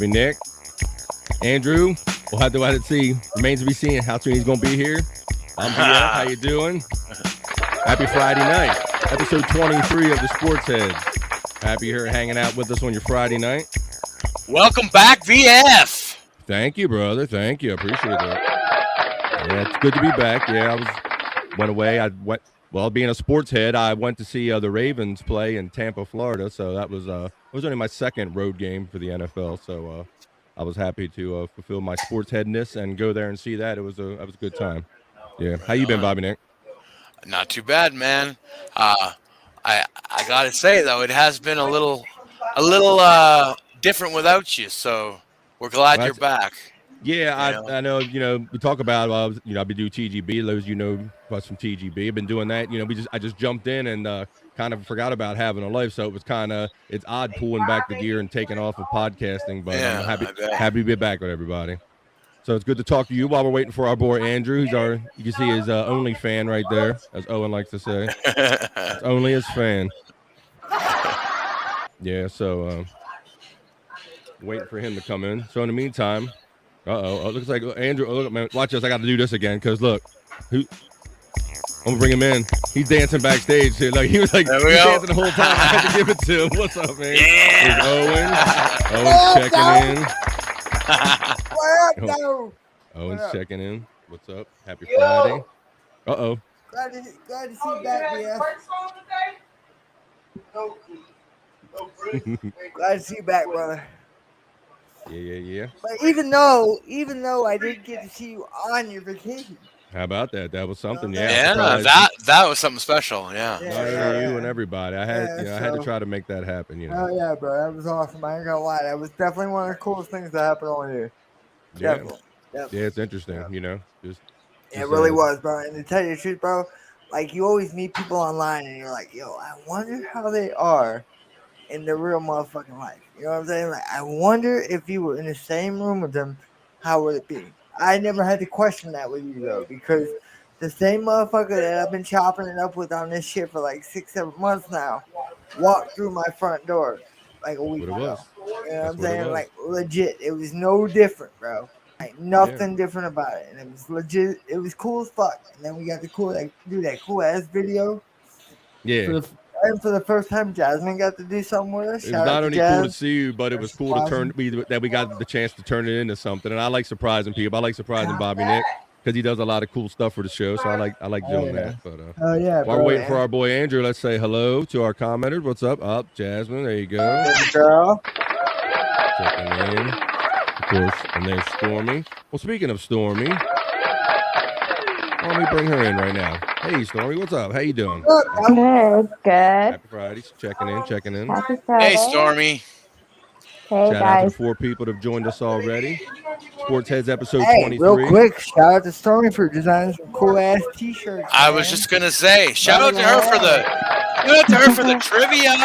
Bobby Nick. Andrew, we'll have to see. Remains to be seen how soon he's going to be here. I'm BF. How you doing? Happy Friday night. Episode 23 of the Sports Heads. Happy you're hanging out with us on your Friday night. Welcome back, VF. Thank you, brother. Thank you. I appreciate that. Yeah, it's good to be back. Yeah, went away. Being a sports head, I went to see the Ravens play in Tampa, Florida. So that was it was only my second road game for the NFL. So I was happy to fulfill my sports headness and go there and see that. It was a good time. Yeah. How you been, Bobby Nick? Not too bad, man. I gotta say though, it has been a little different without you. So we're glad you're back. Yeah, I know. We talk about. I've been doing TGB. Those us from TGB. I've been doing that. I just jumped in and kind of forgot about having a life. So it was it's odd pulling back the gear and taking off of podcasting. But I'm happy to be back with everybody. So it's good to talk to you while we're waiting for our boy Andrew. You can see his only fan right there, as Owen likes to say. It's only his fan. Yeah. So waiting for him to come in. So in the meantime. It looks like Andrew. Look, man, watch this. I got to do this again because look, I'm gonna bring him in. He's dancing backstage here. Like he was dancing the whole time. I had to give it to him. What's up, man? Yeah. Owen's checking in. What up, Owen's checking in. What's up? Happy Friday. Glad to see you back, BF. Glad to see you back, brother. Yeah. But even though I didn't get to see you on your vacation. How about that? That was something. Yeah, that was something special. Yeah. You and everybody. I had to try to make that happen. Oh yeah, bro, that was awesome. I ain't gonna lie, that was definitely one of the coolest things that happened on here. Yeah. Definitely. Yeah, it's interesting. It really was, bro. And to tell you the truth, bro, like you always meet people online, and you're like, yo, I wonder how they are in the real motherfucking life. You know what I'm saying? Like, I wonder if you were in the same room with them, how would it be? I never had to question that with you, though, because the same motherfucker that I've been chopping it up with on this shit for like 6-7 months now walked through my front door like a week ago. You know what I'm saying? Like, legit. It was no different, bro. Like, nothing different about it. And it was legit. It was cool as fuck. And then we got to do that cool-ass video. Yeah. And for the first time, Jasmine got to do something with us. It was not only cool to see you, but it was cool that we got the chance to turn it into something. And I like surprising people. I like surprising Bobby Nick because he does a lot of cool stuff for the show. So I like doing that. But while we're waiting for our boy Andrew, let's say hello to our commenters. What's up? Jasmine. There you go. Hey, girl. Checking in. Of course, and there's Stormy. Well, speaking of Stormy, let me bring her in right now. Hey, Stormy, what's up? How you doing? Good. Happy Friday. Checking in. Happy Friday. Hey, Stormy. Hey, Shout out guys. to 4 people that have joined us already. Sports Heads episode 23. Real quick, shout out to Stormy for designing some cool ass t-shirts. I was just gonna say, shout out to her for the trivia.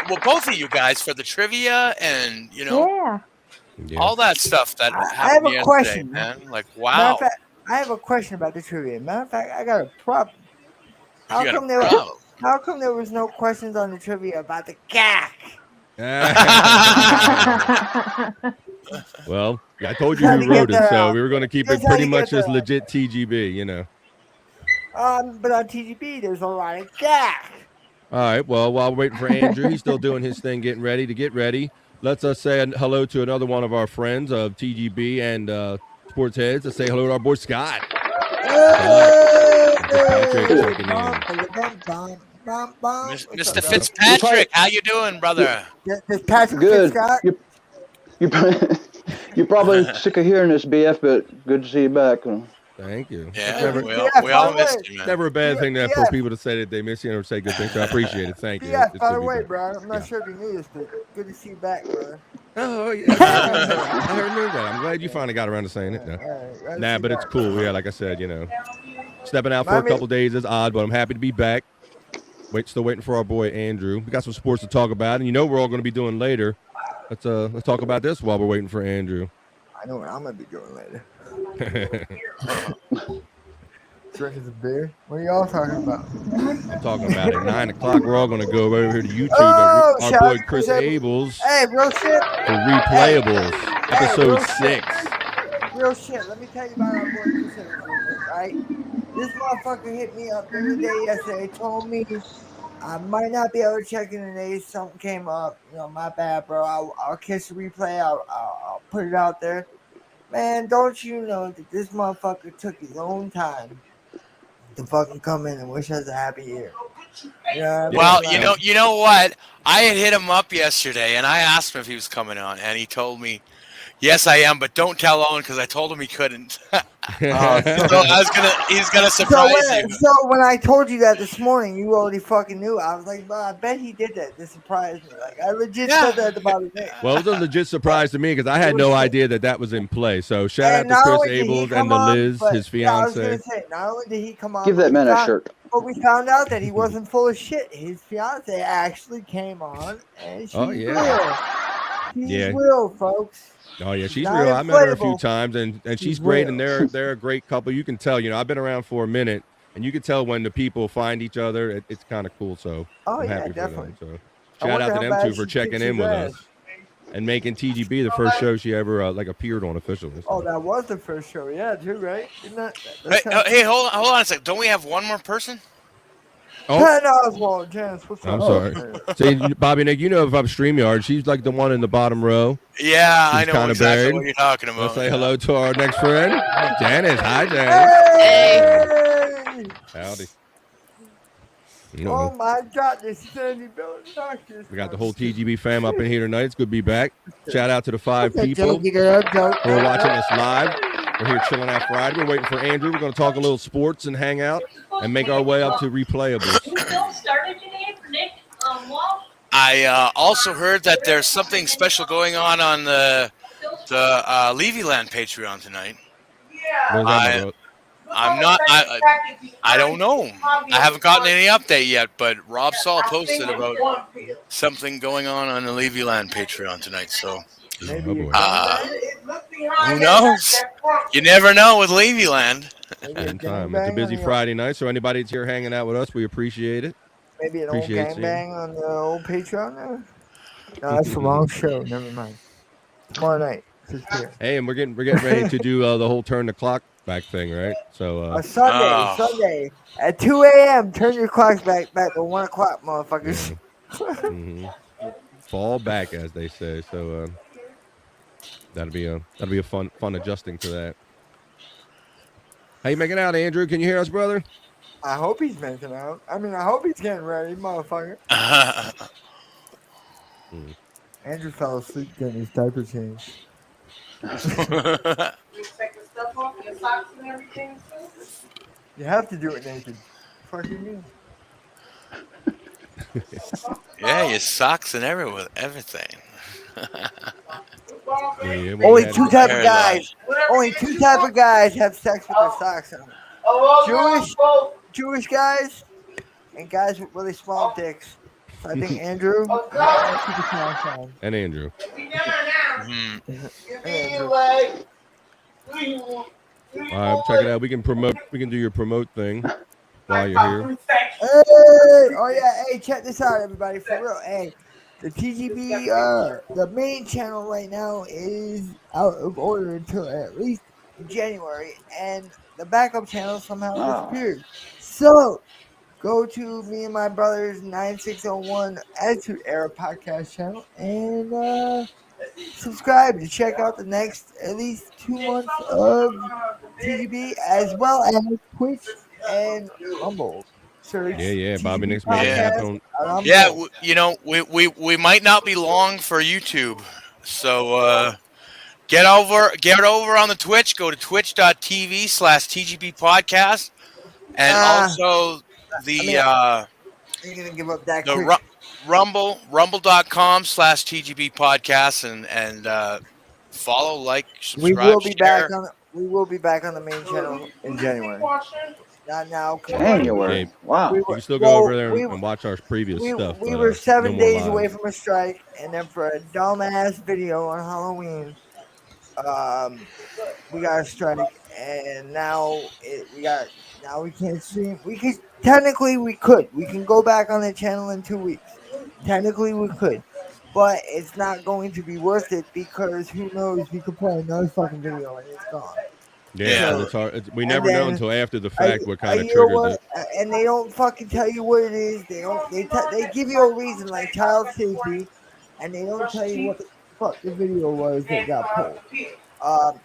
Well, both of you guys for the trivia and all that stuff that happened I have a yesterday, question, man. Like, wow. I have a question about the trivia. Matter of fact, I got a problem. How come there was no questions on the trivia about the CAC? Well, I told you who wrote it, so we were going to keep it pretty much as legit TGB, But on TGB, there's a lot of CAC. All right. Well, while we're waiting for Andrew, he's still doing his thing, getting ready. Let's say hello to another one of our friends of TGB and Sports Heads. Let's say hello to our boy Scott. Mr. Fitzpatrick, how you doing, brother? Patrick good. Scott? You're probably sick of hearing this, BF, but good to see you back. Thank you. Yeah, we all missed you, man. It's never a bad thing for people to say that they miss you or say good things. So I appreciate it. Thank you. Yeah, by the way, bro, I'm not sure if you knew this, but good to see you back, bro. Oh, yeah. I heard that. I'm glad you finally got around to saying it. Nah, but it's cool. Yeah, like I said, stepping out for a couple days is odd, but I'm happy to be back. Still waiting for our boy Andrew. We got some sports to talk about, and we're all going to be doing later. Let's talk about this while we're waiting for Andrew. I know what I'm going to be doing later. Drinking some beer. What are y'all talking about? I'm talking about at 9 o'clock. We're all going to go over here to YouTube. Our boy Chris Abels hey, real shit. for Replayables. Episode 6. Real shit. Let me tell you about our boy Chris Evans real quick, right? This motherfucker hit me up the other day yesterday. Told me I might not be able to check in today. Something came up. My bad, bro. I'll catch the replay. I'll put it out there. Man, don't you know that this motherfucker took his own time to fucking come in and wish us a happy year? Well, you know what? I had hit him up yesterday, and I asked him if he was coming on, and he told me, "Yes, I am, but don't tell Owen because I told him he couldn't." He's gonna surprise you. So when I told you that this morning, you already fucking knew. I was like, "Well, I bet he did that to surprise me." Like I legit said that about his name. Well, it was a legit surprise to me because I had no idea that was in play. So shout out to Chris Abel and to Liz, his fiance. I was gonna say, not only did he come on, Give that man a shirt. But we found out that he wasn't full of shit. His fiance actually came on, and she's real. She's real, folks. Oh yeah, she's real. I met her a few times, and she's great, and they're a great couple. You can tell. I've been around for a minute, and you can tell when the people find each other. It's kind of cool. So I'm happy for them. So shout out to them two for checking in with us and making TGB the first show she ever appeared on officially. So. Oh, that was the first show. Yeah, too, right? Isn't that? Hey, hold on a second. Don't we have one more person? Oh. Ken Oswald, Janice, what's up? I'm sorry. See, Bobby Nick, if I'm StreamYard, she's like the one in the bottom row. Yeah, I know exactly what you're talking about. Let's say hello to our next friend, Janice. Hi, Janice. Hey! Howdy. Oh my God, this Sandy Bill doctors. We got the whole TGB fam up in here tonight. It's good to be back. Shout out to the 5 people who are watching us live. We're here chilling out Friday. We're waiting for Andrew. We're going to talk a little sports and hang out and make our way up to replayables. I also heard that there's something special going on the Levyland Patreon tonight. I don't know. I haven't gotten any update yet, but Rob Saul posted about something going on the Levyland Patreon tonight. So, who knows? You never know with Levyland. It's a busy Friday night, so anybody that's here hanging out with us, we appreciate it. Maybe an old gangbang on the old Patreon now? No, that's the wrong show. Never mind. Tomorrow night. Hey, and we're getting ready to do the whole turn the clock back thing, right? So Sunday at 2 a.m. Turn your clocks back to 1 o'clock, motherfuckers. Fall back, as they say. So that'll be a fun adjusting to that. How you making out, Andrew? Can you hear us, brother? I hope he's making out. I mean, I hope he's getting ready, motherfucker. Andrew fell asleep getting his diaper changed. You have to do it naked. Fuck you mean? Yeah, your socks and everything. Only two type of guys. Only 2 type of guys have sex with their socks on. Jewish guys and guys with really small dicks. So I think Andrew and Andrew. All right, check it out. We can do your promote thing while you're here. Hey, check this out, everybody, for real. Hey, the TGB, the main channel right now is out of order until at least January, and the backup channel somehow disappeared. So, go to me and my brother's 9601 Attitude Era podcast channel and subscribe to check out the next at least 2 months of TGB, as well as Twitch and Rumble. Search Bobby Nick's making it happen. Yeah, we might not be long for YouTube, so get over on the Twitch. Go to twitch.tv/TGB podcast, and also the you're gonna give up that quick. rumble.com/TGB podcast and follow, like, subscribe, we will be share. back on the main channel in January. Not now. January. Wow. You can still go over there and watch our previous stuff. We were 7 days away from a strike, and then for a dumbass video on Halloween, we got a strike, and now we can't stream. We can go back on the channel in 2 weeks. Technically, we could, but it's not going to be worth it because who knows? We could play another fucking video and it's gone. Yeah, Yeah. because So, it's hard. We and never know then until after the fact what kind of you know triggered what? it. And they don't fucking tell you what it is. They don't. They give you a reason like child safety, and they don't tell you what the fuck the video was that got pulled.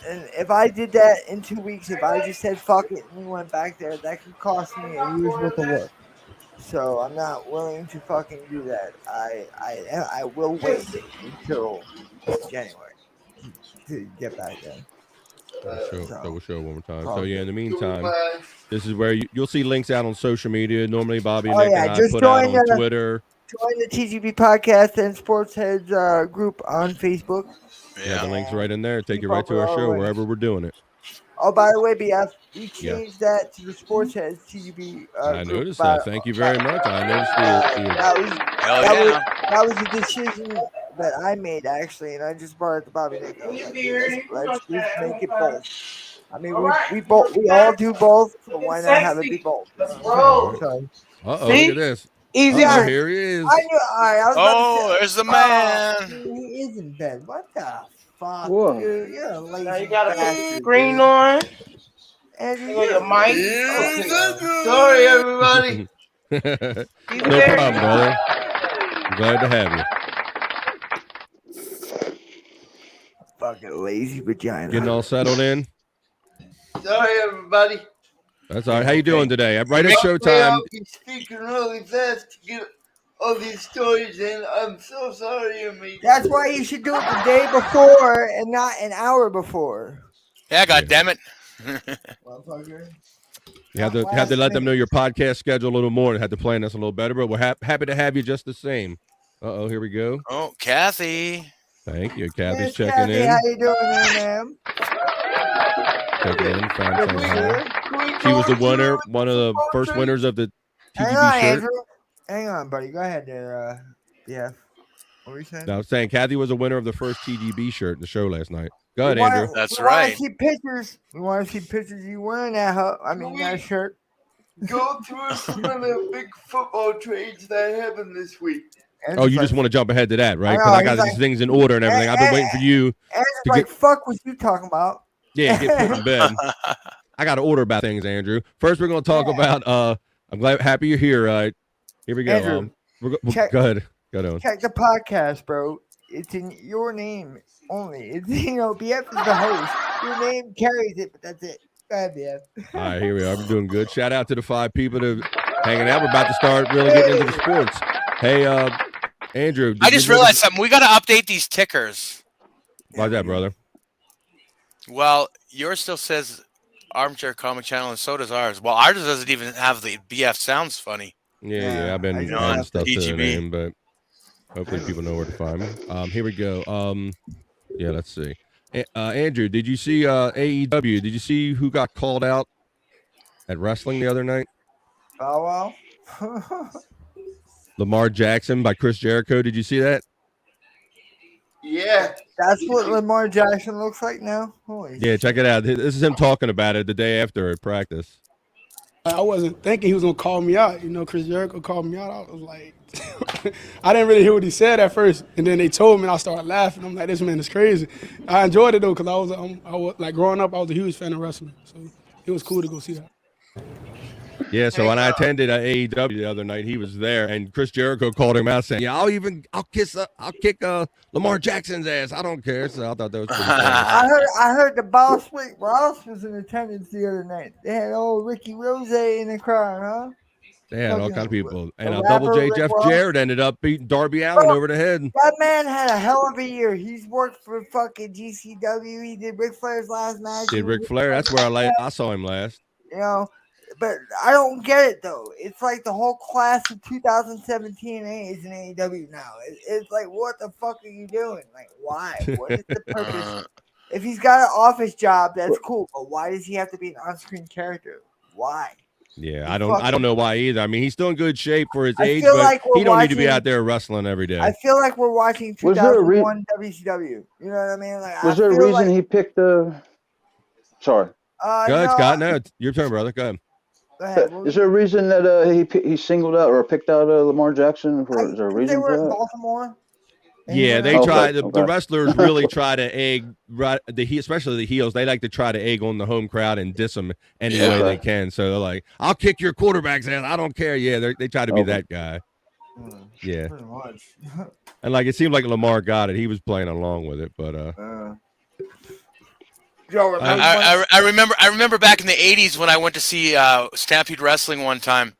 And if I did that in 2 weeks, if I just said fuck it and we went back there, that could cost me a year's worth of work. So I'm not willing to fucking do that. I will wait until January to get back there. We'll show it one more time. Oh, So yeah, in the meantime, Goodbye. this is where you'll see links out on social media. Normally, Bobby, Oh, Nick, yeah, and I just put out join on the- Twitter. Join the TGB podcast and Sports Heads group on Facebook. Yeah, the Yeah. link's right in there. Take Keep you right up to with our all show the wherever we're doing it. Oh, by the way, BF, we Yeah. changed that to the Sports Heads TGB I group. noticed that. Thank you very much. I noticed Hell that yeah. that was a decision that I made actually, and I just brought it to Bobby Nick. I was like, let's just make it both. I mean, we all do both, so why not have it be both? So, Look at this. Easy. Here he is. I knew. All right, I was about to say, There's the man. he is in bed. What the fuck, Whoa. dude? You're a lazy Now you gotta put the bastard, screen dude. on. Andrew, You got your mic. Sorry, everybody. No problem, brother. I'm glad to have you. fucking lazy vagina. Getting all settled in. Sorry, everybody. That's all right. How you doing today? Right at showtime. I'll be speaking really fast to get all these stories in. I'm so sorry, Amy. That's why you should do it the day before and not an hour before. Yeah, God damn it. Motherfucker. You have to let them know your podcast schedule a little more and had to plan this a little better, but we're happy to have you just the same. Uh-oh, here we go. Oh, Kathy. Thank you. Kathy's Yes, checking Kathy, in. how you doing there, ma'am? Checking in. Found Good something to see here. you. She was the winner, one of the first winners of the Hang TGB on, shirt. Andrew. Hang on, buddy. Go ahead there. Yeah. What were you saying? No, I was saying Kathy was a winner of the first TGB shirt in the show last night. Go ahead, We wanna- Andrew. That's we wanna right. see pictures. We want to see pictures of you wearing that. That shirt. Go through some of the big football trades that happened this week. Oh, you just want to jump ahead to that, right? I Because know, I got he's these like- things in order and everything. I've been waiting for you And to like, get- fuck what you talking about. get put in bed. I got to order about things, Andrew. First, we're going to talk about. I'm happy you're here. Here we go. Andrew, check- go ahead. Go on. Check the podcast, bro. It's in your name only. It's BF is the host. Your name carries it, but that's it. Go ahead, BF. All right, here we are. We're doing good. Shout out to the 5 people that are hanging out. We're about to start really getting into the sports. Hey, Andrew. I just realized something. We got to update these tickers. Why's that, brother? Well, yours still says Armchair Comic Channel, and so does ours. Well, ours doesn't even have the BF Sounds funny. Yeah, I've been I know, adding stuff to the TGB. name, but hopefully people know where to find me. Here we go. Yeah, let's see. Andrew, did you see AEW? Did you see who got called out at wrestling the other night? Oh, well. Lamar Jackson by Chris Jericho. Did you see that? Yeah. That's what Lamar Jackson looks like now? Holy Yeah, check it out. This is him talking about it the day after at practice. I wasn't thinking he was gonna call me out. Chris Jericho called me out. I was like, I didn't really hear what he said at first, and then they told me, and I started laughing. I'm like, this man is crazy. I enjoyed it though, cause I was like growing up, I was a huge fan of wrestling, so it was cool to go see that. Yeah, so when I attended AEW the other night, he was there, and Chris Jericho called him out saying, "Yeah, I'll kick Lamar Jackson's ass. I don't care." So I thought that was pretty funny. I heard the boss Ross was in attendance the other night. They had old Ricky Rose in the crowd, huh? They had all kind of people, and the Double J rapper, Jeff Rick Ross. Jarrett ended up beating Darby Allin over the head. That man had a hell of a year. He's worked for fucking GCW. He did Ric Flair's last match. Did Ric Flair? That's where I saw him last. But I don't get it though. It's like the whole class of 2017 is in AEW now. It's like, what the fuck are you doing? Like, why? What is the purpose? If he's got an office job, that's cool. But why does he have to be an on-screen character? Why? Yeah, I don't know why either. I mean, he's still in good shape for his I age, feel but like we're he don't need to be watching- out there wrestling every day. I feel like we're watching Was there a 2001 WCW. You know what I mean? Like, Was there a reason he picked the? Sorry. Go ahead, Scott. No, it's your turn, brother. Go ahead. Go ahead. Is there a reason that he singled out or picked out Lamar Jackson? Is there a They reason were in for that? Baltimore. Yeah, they Okay, try. The okay. wrestlers really try to egg, especially the heels. They like to try to egg on the home crowd and diss them any Yeah. way they Okay. can. So they're like, "I'll kick your quarterback's ass. I don't care." Yeah, they try to be Okay. that guy. Yeah, Pretty much. and like it seemed like Lamar got it. He was playing along with it, but Joe, remember I remember back in the '80s when I went to see Stampede Wrestling one time.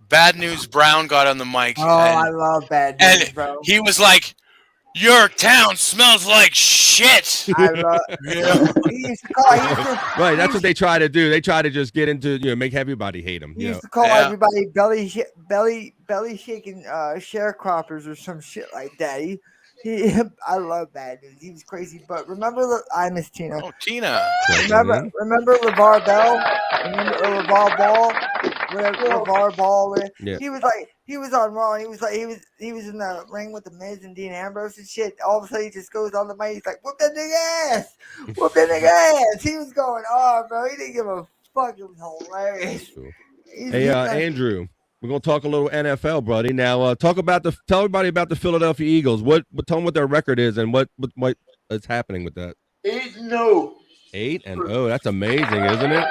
Bad News Brown got on the mic, Oh, I love Bad and News, bro. he was like, "Your town smells like shit." I love. Yeah. He used to call. He used to, right, he that's what used, they try to do. They try to just get into make everybody hate him. he You used know, to call Yeah. everybody belly shaking sharecroppers or some shit like that. I love Bad News. He was crazy. But remember, I miss Tina. Oh, Tina. Remember LeVar Bell? Remember LeVar Ball? Whatever LeVar Ball. Yeah. He was on Raw. And he was in the ring with the Miz and Dean Ambrose and shit. All of a sudden he just goes on the mic. He's like, "Whoop that nigga ass! Whoop that nigga ass!" He was going on, bro. He didn't give a fuck. It was hilarious. Cool. He's Hey, like- Andrew, we're gonna talk a little NFL, buddy. Now, tell everybody about the Philadelphia Eagles. Tell them what their record is and what is happening with that. 8-0. 8-0. That's amazing, isn't it?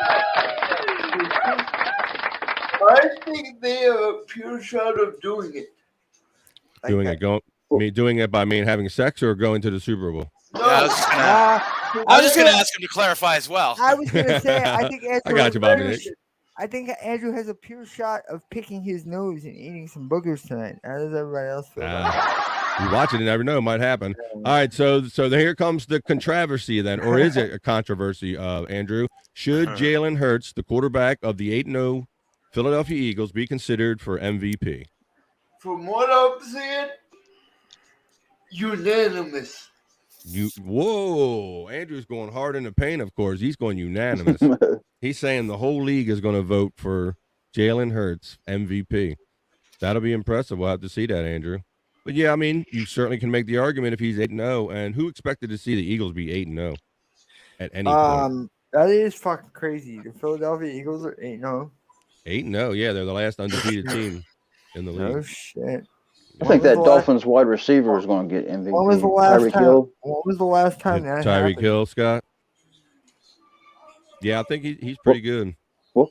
I think they have a pure shot of doing it. like Doing that. it, doing it by having sex or going to the Super Bowl. No, Yeah, I was just gonna ask him to clarify as well. I was gonna say. I think Andrew. I got you, Bobby Nick. I think Andrew has a pure shot of picking his nose and eating some boogers tonight. How does everybody else feel about it? You watch it, you never know, it might happen. All right, so here comes the controversy then, or is it a controversy, Andrew? Should Jalen Hurts, the quarterback of the 8-0 Philadelphia Eagles, be considered for MVP? From what I'm seeing, unanimous. Whoa, Andrew's going hard in the paint, of course. He's going unanimous. He's saying the whole league is going to vote for Jalen Hurts MVP. That'll be impressive. We'll have to see that, Andrew. But yeah, I mean, you certainly can make the argument if he's 8-0. And who expected to see the Eagles be 8-0 at any point? That is fucking crazy. The Philadelphia Eagles are 8-0. 8-0, yeah, they're the last undefeated team in the league. Oh shit! I think that Dolphins wide receiver is going to get MVP. When was the last Tyreek time? Hill. When was the last time that Tyreek happened? Hill, Scott. Yeah, I think he's pretty good. Whoop.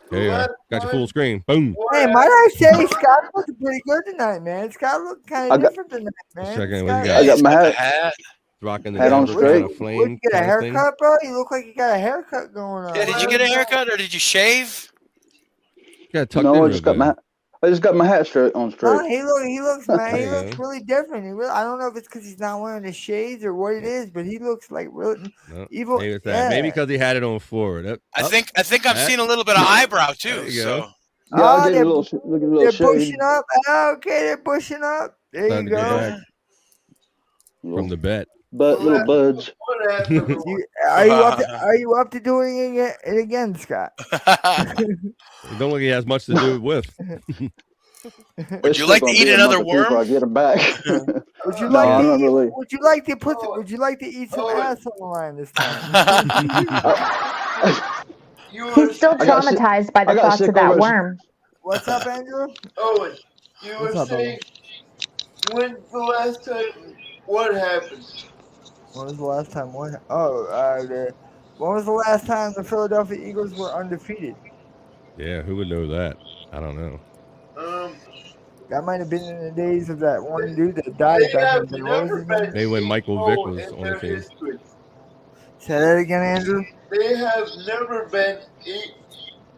There you are. Got your full screen. Boom. Hey, might I say Scott looking pretty good tonight, man. Scott looked kind of different tonight, man. Checking Scott, what you I got. got my hat. Rocking the Hat on Denver straight. kind of flame. Would you get a kind of thing. haircut, bro? You look like you got a haircut going on. Yeah, did you get a haircut or did you shave? Yeah, tucked No, in I real just got good. I just got my hat straight on straight. No, he looks man. He There you looks go. really different. I don't know if it's because he's not wearing the shades or what it is, but he looks like really No, evil. maybe it's that. Yeah. Maybe because he had it on forward. I think I've seen a little bit of eyebrow too. There you So go. Yeah, I Oh, gave it they're, a little, look at a they're little bushing shade. up. Okay, they're bushing up. There Time you to go go. back from the bet. Little buds. What happened? Are you up to doing it again, Scott? It don't look like he has much to do with. Would you like to eat another worm? I get them back. Would you No, like I'm to not eat, really. Would you like to Would you like to eat some ass on the line this time? You were, He's still I got sick- traumatized by the I got thoughts sick of that over- worm. What's up, Andrew? Owen, you What's were up, saying, when's the last time, what happened? When was the last time? When was the last time the Philadelphia Eagles were undefeated? Yeah, who would know that? I don't know. That might have been in the days of that one dude that died They back in have the day. What was never his name? been Maybe when Michael Vick 8-0 was in on the their team. history. Say that again, Andrew. They have never been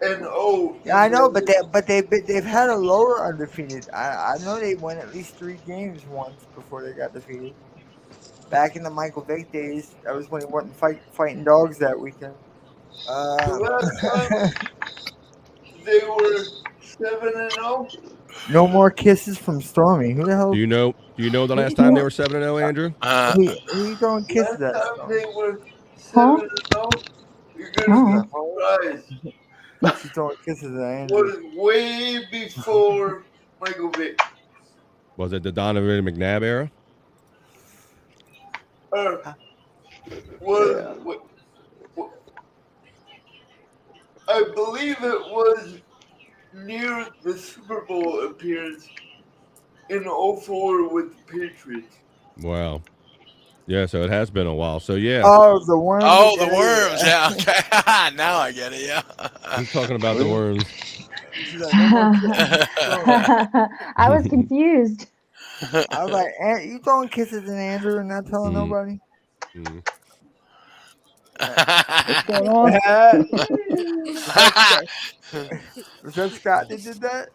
8-0. Yeah, I know, but they've had a lower undefeated. I know they won at least 3 games once before they got defeated. Back in the Michael Vick days, that was when he wasn't fighting dogs that weekend. The last time they were 7-0. No more kisses from Stormy. Who the hell? Do you know the last time they were 7-0, Andrew? Who you throwing kisses Last at? time Stormy? they were Huh? 7-0. You're gonna be surprised. She's throwing kisses at Andrew. Was way before Michael Vick. Was it the Donovan McNabb era? I believe it was near the Super Bowl appearance in 04 with the Patriots. Wow. Yeah, so it has been a while. So yeah, Oh, the worms. Oh, the worms. Yeah, okay. Now I get it. Yeah. he's talking about the worms. She's like, no more kisses. I was confused. I was like, you throwing kisses in Andrew and not telling nobody? Mm. What's going on? Was that Scott that did that?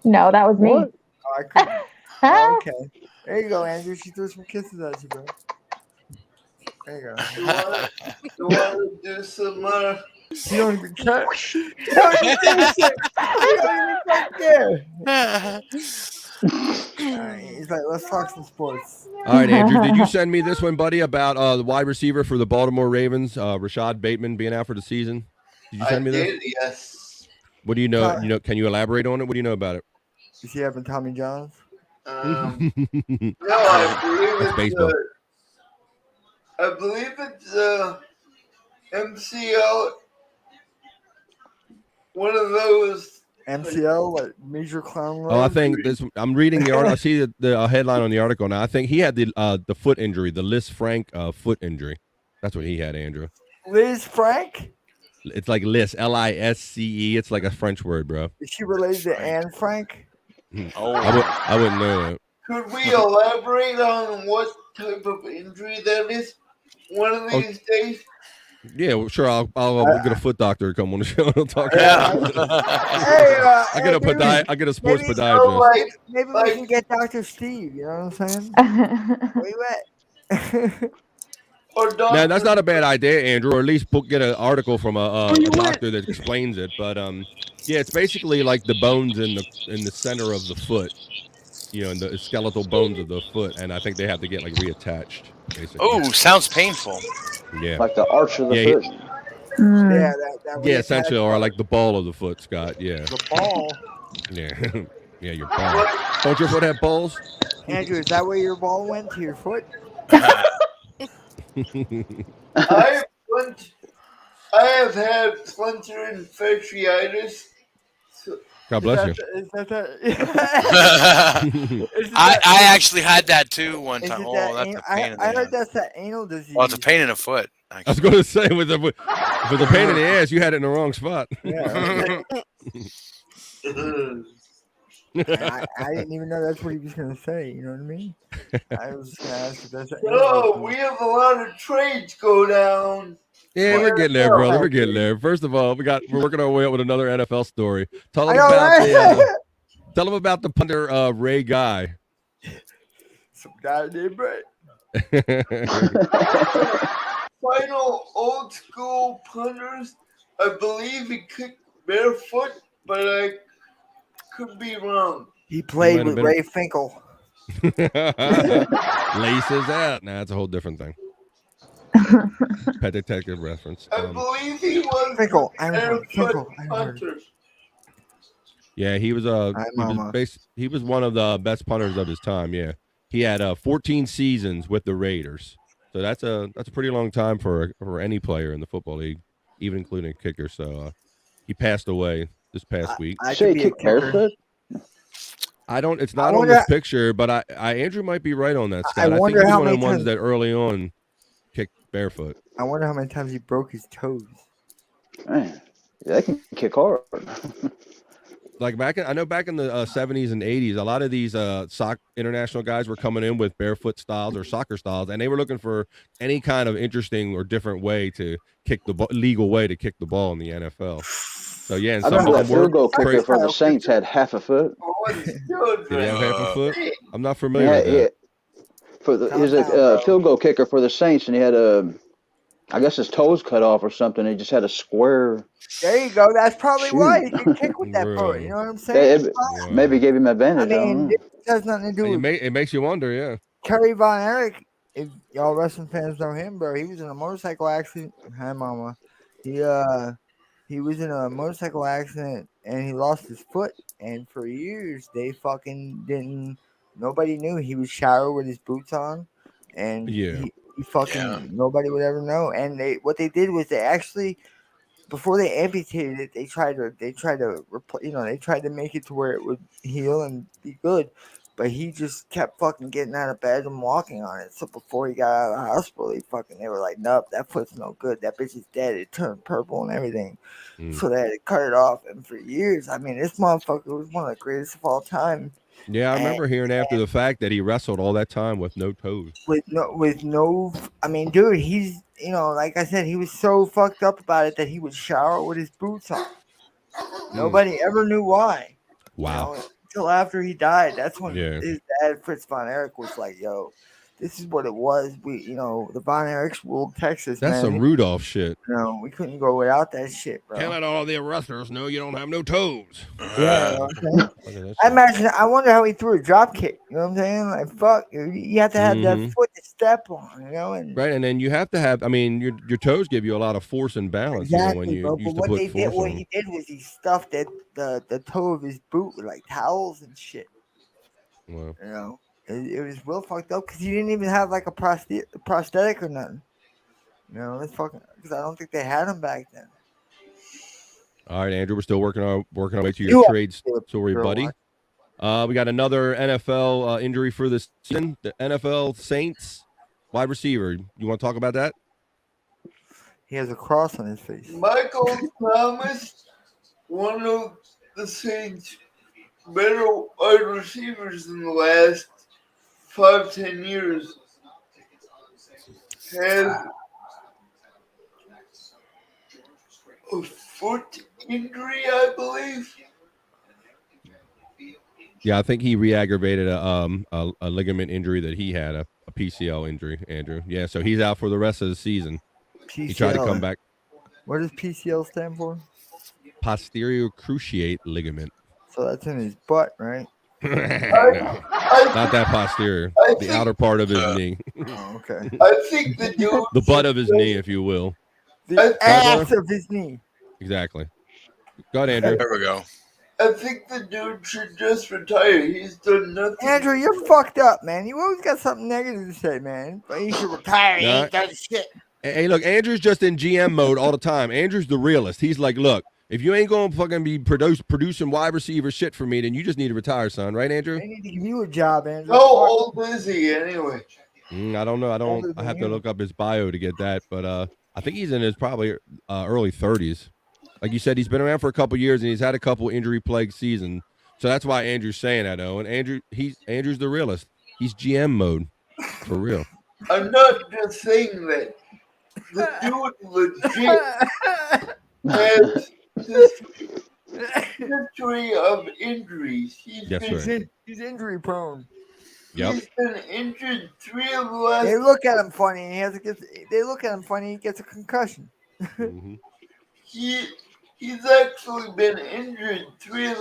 No, that was me. What? Oh, I couldn't. Oh, okay. There you go, Andrew. She threw some kisses at you, bro. There you go. You want to do some You don't even care. You don't even do shit. You don't even care. He's like, let's talk some sports. All right, Andrew, did you send me this one, buddy, about the wide receiver for the Baltimore Ravens, Rashad Bateman, being out for the season? Did you send me this? Yes. What do you know? Can you elaborate on it? What do you know about it? Is he having Tommy Johns? No, I believe That's baseball. I believe it's MCL. One of those. MCL, like major clown. Oh, I think this. I'm reading the article. I see the headline on the article now. I think he had the foot injury, the Liz Frank foot injury. That's what he had, Andrew. Liz Frank? It's like Liz, Lisce. It's like a French word, bro. Is she related to Anne Frank? Oh, I wouldn't know that. Could we elaborate on what type of injury that is one of these days? Yeah, well, sure. I'll get a foot doctor to come on the show and he'll talk. Yeah. I get a sports podiatrist. Maybe we can get Dr. Steve. You know what I'm saying? Where you at? Man, that's not a bad idea, Andrew. Or at least get an article from a doctor that explains it. But yeah, it's basically like the bones in the center of the foot. You know, in the skeletal bones of the foot, and I think they have to get like reattached. Basically. Oh, sounds painful. Yeah. Like the arch of the foot. Yeah, Yeah, essentially, or like the ball of the foot, Scott. Yeah. The ball. Yeah. Yeah, your ball. Don't your foot have balls? Andrew, is that where your ball went to your foot? I have had plantar fasciitis. God bless you. I actually had that too one time. Oh, that's a pain in the I heard ass. that's that anal disease. Well, it's a pain in the foot. I was going to say, with the pain in the ass, you had it in the wrong spot. Yeah. I didn't even know that's what he was going to say. You know what I mean? I was going to ask if that's that No, we have a lot of trades go down. Yeah, we're getting there, brother. We're getting there. First of all, we're working our way up with another NFL story. Tell them about the punter Ray Guy. Some guy named Ray. Final old school punters. I believe he kicked barefoot, but I could be wrong. He played with Ray Finkel. Laces out. Nah, that's a whole different thing. Pet detective reference. I believe he was Finkel. punter. Yeah, he was he was one of the best punters of his time. Yeah, he had 14 seasons with the Raiders, so that's a pretty long time for any player in the football league, even including a kicker. So he passed away this past week. I say he kicked barefoot. I don't. It's not on this picture, but Andrew might be right on that, Scott. I think he was one of the ones that early on kicked barefoot. I wonder how many times he broke his toes. Man, yeah, they can kick hard. Like back in the 70s and 80s, a lot of these international guys were coming in with barefoot styles or soccer styles, and they were looking for any kind of interesting or different way to kick the ball, legal way to kick the ball in the NFL. So yeah, and I some remember of that them field goal kicker for the Saints had half a foot. Did he have half a foot? I'm not familiar with that. He was a field goal kicker for the Saints, and he had I guess his toes cut off or something. He just had a square. There you go. That's probably why he can kick with that foot. You know what I'm saying? Maybe gave him advantage. I mean, it has nothing to do with it. Makes you wonder, yeah. Kerry Von Erich, if y'all wrestling fans know him, bro, he was in a motorcycle accident. Hi, mama. He was in a motorcycle accident and he lost his foot. And for years, they fucking didn't. Nobody knew he was shower with his boots on, and nobody would ever know. And what they did was they actually, before they amputated it, they tried to make it to where it would heal and be good. But he just kept fucking getting out of bed and walking on it. So before he got out of the hospital, they were like, nope, that foot's no good. That bitch is dead. It turned purple and everything. So they had to cut it off. And for years, I mean, this motherfucker was one of the greatest of all time. Yeah, I remember hearing after the fact that he wrestled all that time with no toes. I mean, dude, he's, like I said, he was so fucked up about it that he would shower with his boots on. Nobody ever knew why. Wow. Until after he died, that's when his dad, Fritz von Erich, was like, yo, this is what it was. The Von Erichs ruled Texas. That's some Rudolph shit. We couldn't go without that shit, bro. Can't let all the wrestlers know you don't have no toes. Yeah. I wonder how he threw a drop kick. You know what I'm saying? Like, fuck, you have to have that foot to step on, Right, and then you have to have, I mean, your toes give you a lot of force and balance, exactly, when you bro. used But to put force what on. he did was he stuffed the toe of his boot with like towels and shit. Wow. It was real fucked up because he didn't even have like a prosthetic or nothing. It's fucking, because I don't think they had him back then. All right, Andrew, we're still working our way to your trade story, buddy. We got another NFL injury for this season. The NFL Saints wide receiver. You want to talk about that? He has a cross on his face. Michael Thomas, one of the Saints' better wide receivers in the last 5-10 years, has a foot injury, I believe. Yeah, I think he re-aggravated a ligament injury that he had, a PCL injury, Andrew. Yeah, so he's out for the rest of the season. PCL. He tried to come back. What does PCL stand for? Posterior cruciate ligament. So that's in his butt, right? Not that posterior. The outer part of his knee. Oh, okay. I think the dude the butt of his knee, if you will. The ass of his knee. Exactly. Go ahead, Andrew. There we go. I think the dude should just retire. He's done nothing. Andrew, you're fucked up, man. You always got something negative to say, man. But he should retire. He ain't done shit. Hey, look, Andrew's just in GM mode all the time. Andrew's the realist. He's like, look, if you ain't going to fucking be producing wide receiver shit for me, then you just need to retire, son. Right, Andrew? I need to give you a job, Andrew. How old is he anyway? I don't know. I have to look up his bio to get that. But I think he's in his probably early 30s. Like you said, he's been around for a couple years, and he's had a couple injury-plagued seasons. So that's why Andrew's saying that, Owen. Andrew's the realist. He's GM mode. For real. I'm not just saying that. The dude legit has this history of injuries. He's injury prone. Yep. He's been injured 3 of the last. They look at him funny, and they look at him funny. He gets a concussion. Mm-hmm. He's actually been injured 3 of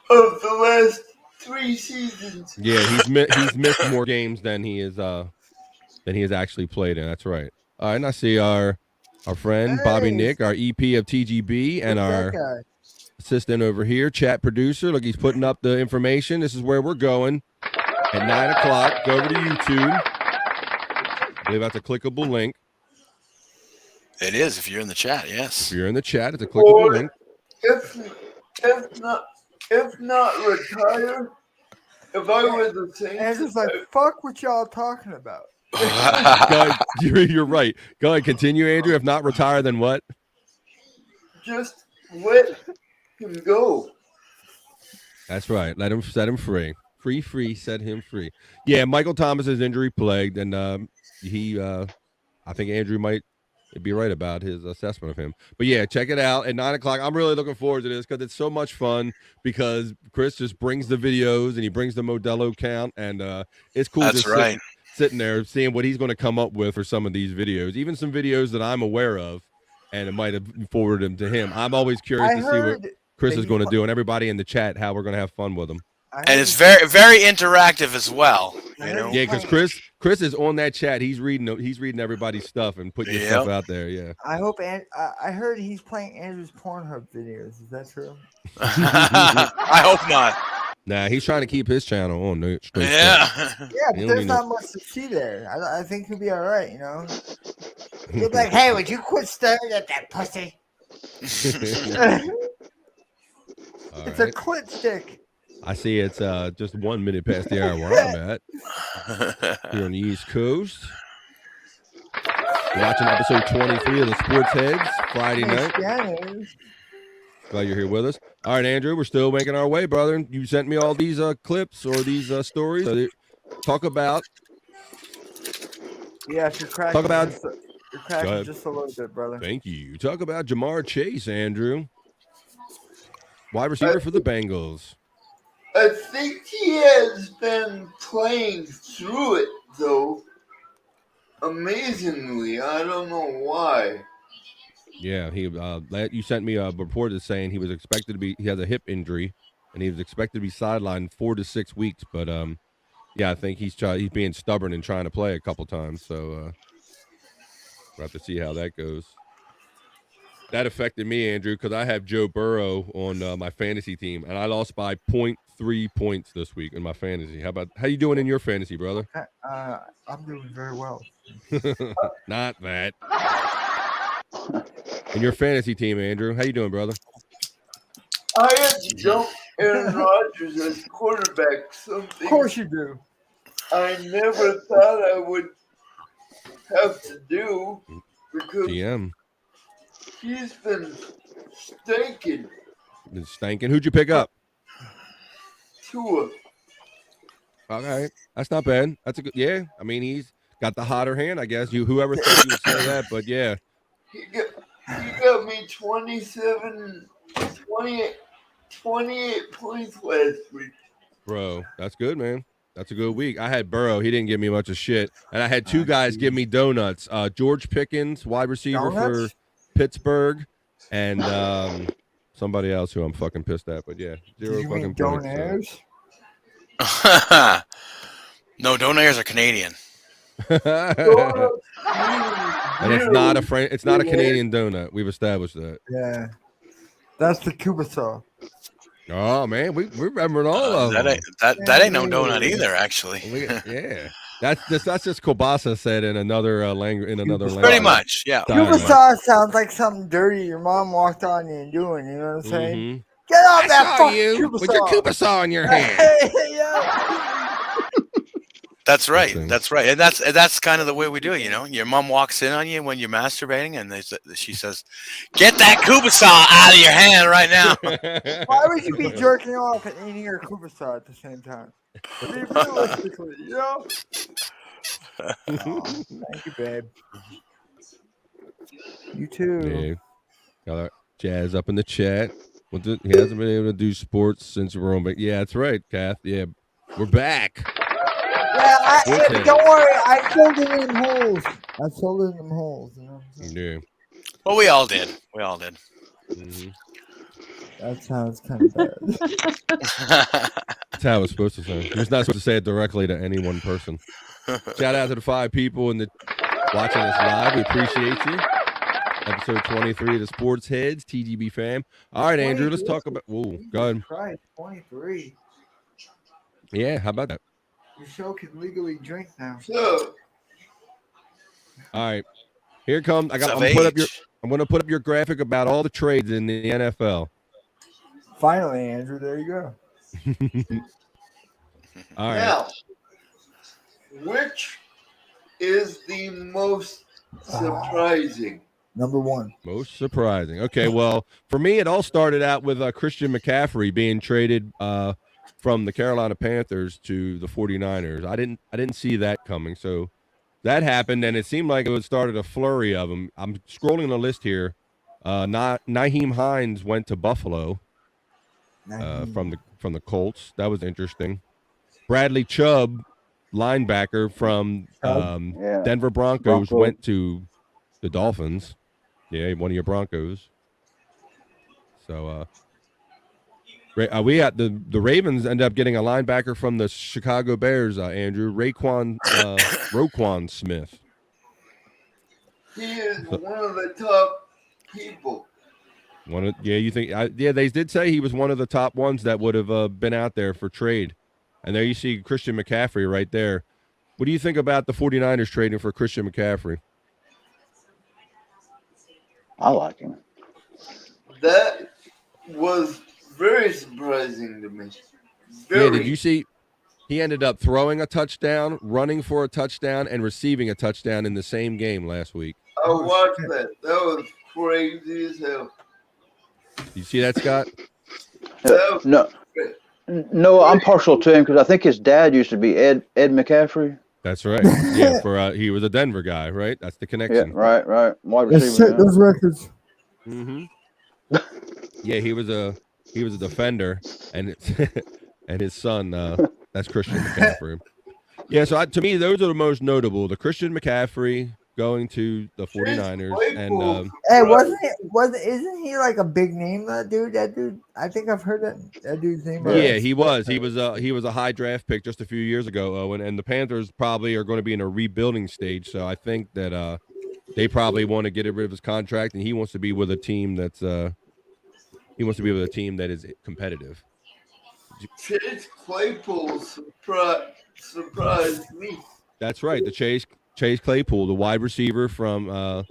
the last 3 seasons. Yeah, he's missed more games than he has actually played in. That's right. All right, and I see our friend Bobby Nick, our EP of TGB, and our assistant over here, chat producer. Look, he's putting up the information. This is where we're going at 9 o'clock. Go over to YouTube. I believe that's a clickable link. It is if you're in the chat. Yes. If you're in the chat, it's a clickable link. If not retire, if I was the Saints, And it's just like, fuck what y'all talking about. Go ahead, you're right. Go ahead, continue, Andrew. If not retire, then what? Just let him go. That's right. Set him free. Free, set him free. Yeah, Michael Thomas is injury plagued, and I think Andrew might be right about his assessment of him. But yeah, check it out at 9 o'clock. I'm really looking forward to this because it's so much fun because Chris just brings the videos and he brings the Modelo count, and it's cool. That's right. Sitting there seeing what he's going to come up with for some of these videos, even some videos that I'm aware of, and it might have forwarded them to him. I'm always curious to see what Chris is going to do, and everybody in the chat, how we're going to have fun with him. And it's very, very interactive as well. You know? Yeah, because Chris is on that chat. He's reading everybody's stuff and putting your stuff out there. Yeah. I hope. I heard he's playing Andrew's Pornhub videos. Is that true? I hope not. Nah, he's trying to keep his channel on. Yeah. Yeah, but there's not much to see there. I think he'll be all right. You know. He'll be like, hey, would you quit staring at that pussy? It's a clit stick. I see it's just 1 minute past the hour where I'm at here on the East Coast. We're watching episode 23 of the Sports Heads Friday night. Glad you're here with us. All right, Andrew, we're still making our way, brother. You sent me all these clips or these stories. Talk about. Yeah, if you're cracking, you're cracking just a little bit, brother. Thank you. Talk about Jamar Chase, Andrew. Wide receiver for the Bengals. I think he has been playing through it, though. Amazingly, I don't know why. Yeah, you sent me a report that's saying he has a hip injury, and he was expected to be sidelined 4 to 6 weeks. But yeah, I think he's being stubborn and trying to play a couple times. So we'll have to see how that goes. That affected me, Andrew, because I have Joe Burrow on my fantasy team, and I lost by 0.3 points this week in my fantasy. How you doing in your fantasy, brother? I'm doing very well. Not that. In your fantasy team, Andrew, how you doing, brother? I had to jump Aaron Rodgers as quarterback. Something. Of course you do. I never thought I would have to do because he's been stinking. Who'd you pick up? Tua. Okay, that's not bad. That's a good. Yeah, I mean he's got the hotter hand, I guess. Whoever thought you would say that, but yeah. He got me 28 points last week. Bro, that's good, man. That's a good week. I had Burrow. He didn't give me much of shit. And I had two guys give me donuts. George Pickens, wide receiver for Pittsburgh, and somebody else who I'm fucking pissed at. But yeah, 0 fucking points. So. No, donairs are Canadian. And it's not a Canadian donut. We've established that. Yeah. That's the Cuba sauce. Oh man, we remember all of them. That ain't no donut either, actually. Yeah, that's just Kobasa said in another language. Pretty much, yeah. Cuba sauce sounds like something dirty your mom walked on you and doing. You know what I'm saying? Mm-hmm. Get off that fucking Cuba with your Cuba sauce in your hand. That's right. That's right. And that's kind of the way we do it, you know. Your mom walks in on you when you're masturbating and she says, "Get that Cuba sauce out of your hand right now." Why would you be jerking off and eating your Cuba sauce at the same time? Realistically, you know? Thank you, babe. You too. Got Jazz up in the chat. He hasn't been able to do sports since we're on, but yeah, that's right, Kath. Yeah, we're back. Yeah, don't worry. I filled it in holes. You know? Yeah. Well, we all did. Mm-hmm. That sounds kind of bad. That's how it's supposed to sound. You're not supposed to say it directly to any one person. Shout out to the 5 people watching us live. We appreciate you. Episode 23 of the Sports Heads, TGB Fam. All right, Andrew, let's talk about. Whoa, go ahead. Christ, 23. Yeah, how about that? Your show can legally drink now. So, all right, here it comes. I'm gonna put up your graphic about all the trades in the NFL. Finally, Andrew, there you go. All right. Now, which is the most surprising? Number 1. Most surprising. Okay, well, for me, it all started out with Christian McCaffrey being traded from the Carolina Panthers to the 49ers. I didn't see that coming. So that happened, and it seemed like it started a flurry of them. I'm scrolling the list here. Nyheim Hines went to Buffalo from the Colts. That was interesting. Bradley Chubb, linebacker from Denver Broncos, went to the Dolphins. Yeah, one of your Broncos. So we got the Ravens end up getting a linebacker from the Chicago Bears, Andrew, Roquan Smith. He is one of the top people. You think? They did say he was one of the top ones that would have been out there for trade. And there you see Christian McCaffrey right there. What do you think about the 49ers trading for Christian McCaffrey? I like him. That was very surprising to me. Yeah, did you see? He ended up throwing a touchdown, running for a touchdown, and receiving a touchdown in the same game last week. I watched that. That was crazy as hell. You see that, Scott? No, I'm partial to him because I think his dad used to be Ed McCaffrey. That's right. Yeah, he was a Denver guy, right? That's the connection. Yeah, right. Wide receiver. Set those records. Mm-hmm. Yeah, he was a defender, and and his son, that's Christian McCaffrey. Yeah, so to me, those are the most notable. The Christian McCaffrey going to the 49ers, and hey, isn't he like a big name? That dude. I think I've heard that dude's name. Yeah, he was. He was a high draft pick just a few years ago, Owen. And the Panthers probably are going to be in a rebuilding stage. So I think that they probably want to get rid of his contract, and he wants to be with a team that's is competitive. Chase Claypool surprised me. That's right. The Chase Claypool, the wide receiver from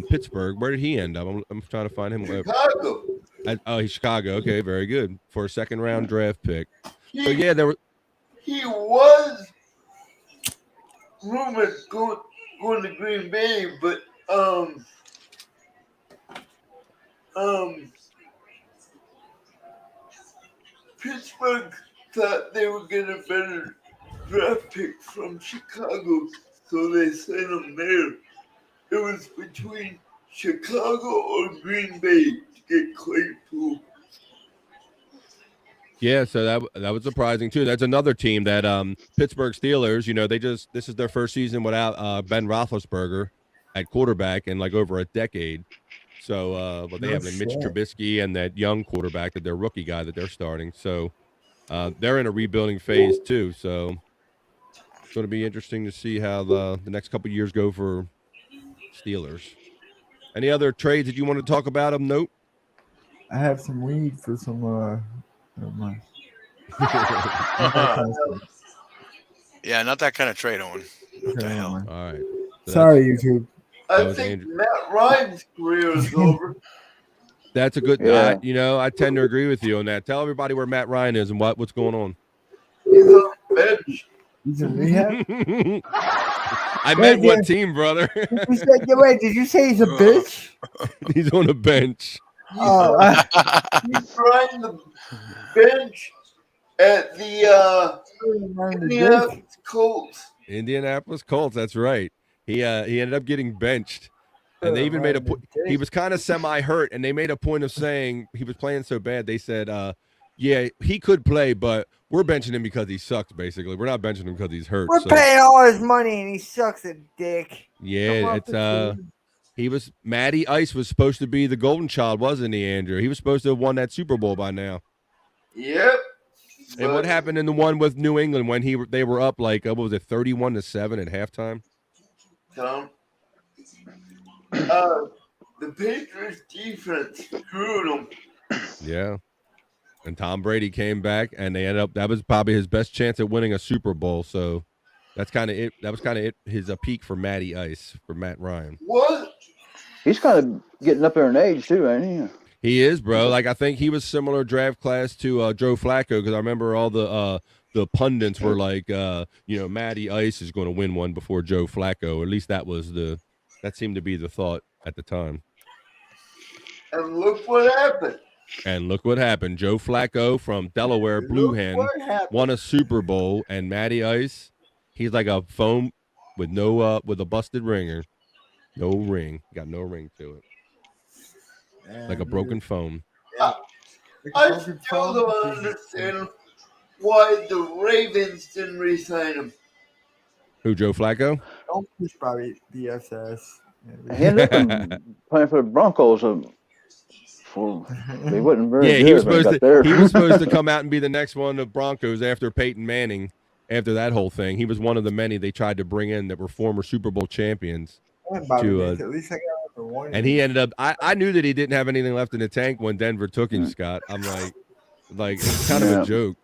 Pittsburgh. Where did he end up? I'm trying to find him. Chicago. He's Chicago. Okay, very good for a second round draft pick. He was rumored going to Green Bay, but Pittsburgh thought they would get a better draft pick from Chicago, so they sent him there. It was between Chicago or Green Bay to get Claypool. Yeah, so that was surprising too. That's another team that Pittsburgh Steelers. You know, this is their first season without Ben Roethlisberger at quarterback in like over a decade. So, but they have Mitch Trubisky and that young quarterback, that their rookie guy that they're starting. So, they're in a rebuilding phase too. So, it's going to be interesting to see how the next couple of years go for Steelers. Any other trades that you want to talk about? Nope. I have some weed for some. Never mind. Yeah, not that kind of trade, Owen. What the hell? All right. So sorry, YouTube. I think Matt Ryan's career is over. That's a good. I tend to agree with you on that. Tell everybody where Matt Ryan is and what's going on. He's on the bench. He's in rehab. I meant what team, brother? Did you say he's a bitch? He's on the bench. He's riding the bench at the Indianapolis Colts. Indianapolis Colts. That's right. He ended up getting benched, and they even made a point. He was kind of semi-hurt, and they made a point of saying he was playing so bad. They said, "Yeah, he could play, but we're benching him because he sucks. Basically, we're not benching him because he's hurt. We're paying all his money, and he sucks a dick." Yeah, it's Matty Ice was supposed to be the golden child, wasn't he, Andrew? He was supposed to have won that Super Bowl by now. Yep. And what happened in the one with New England when they were up like 31-7 at halftime? Tom, the Patriots defense screwed them. Yeah. And Tom Brady came back, and they ended up. That was probably his best chance at winning a Super Bowl. So that's kind of it. That was kind of it. His peak for Matty Ice, for Matt Ryan. What? He's kind of getting up there in age too, ain't he? He is, bro. Like I think he was similar draft class to Joe Flacco, because I remember all the pundits were like, Matty Ice is going to win one before Joe Flacco. At least that seemed to be the thought at the time. And look what happened. Joe Flacco from Delaware, Blue Hen, won a Super Bowl, and Matty Ice, he's like a foam with with a busted ringer. No ring. Got no ring to it. Like a broken foam. I still don't understand why the Ravens didn't re-sign him. Who, Joe Flacco? He's probably DSS. He ended up playing for the Broncos. He wasn't very good. He was supposed to come out and be the next one of Broncos after Peyton Manning. After that whole thing, he was one of the many they tried to bring in that were former Super Bowl champions. At least I got for one. And he ended up. I knew that he didn't have anything left in the tank when Denver took him, Scott. I'm like it's kind of a joke.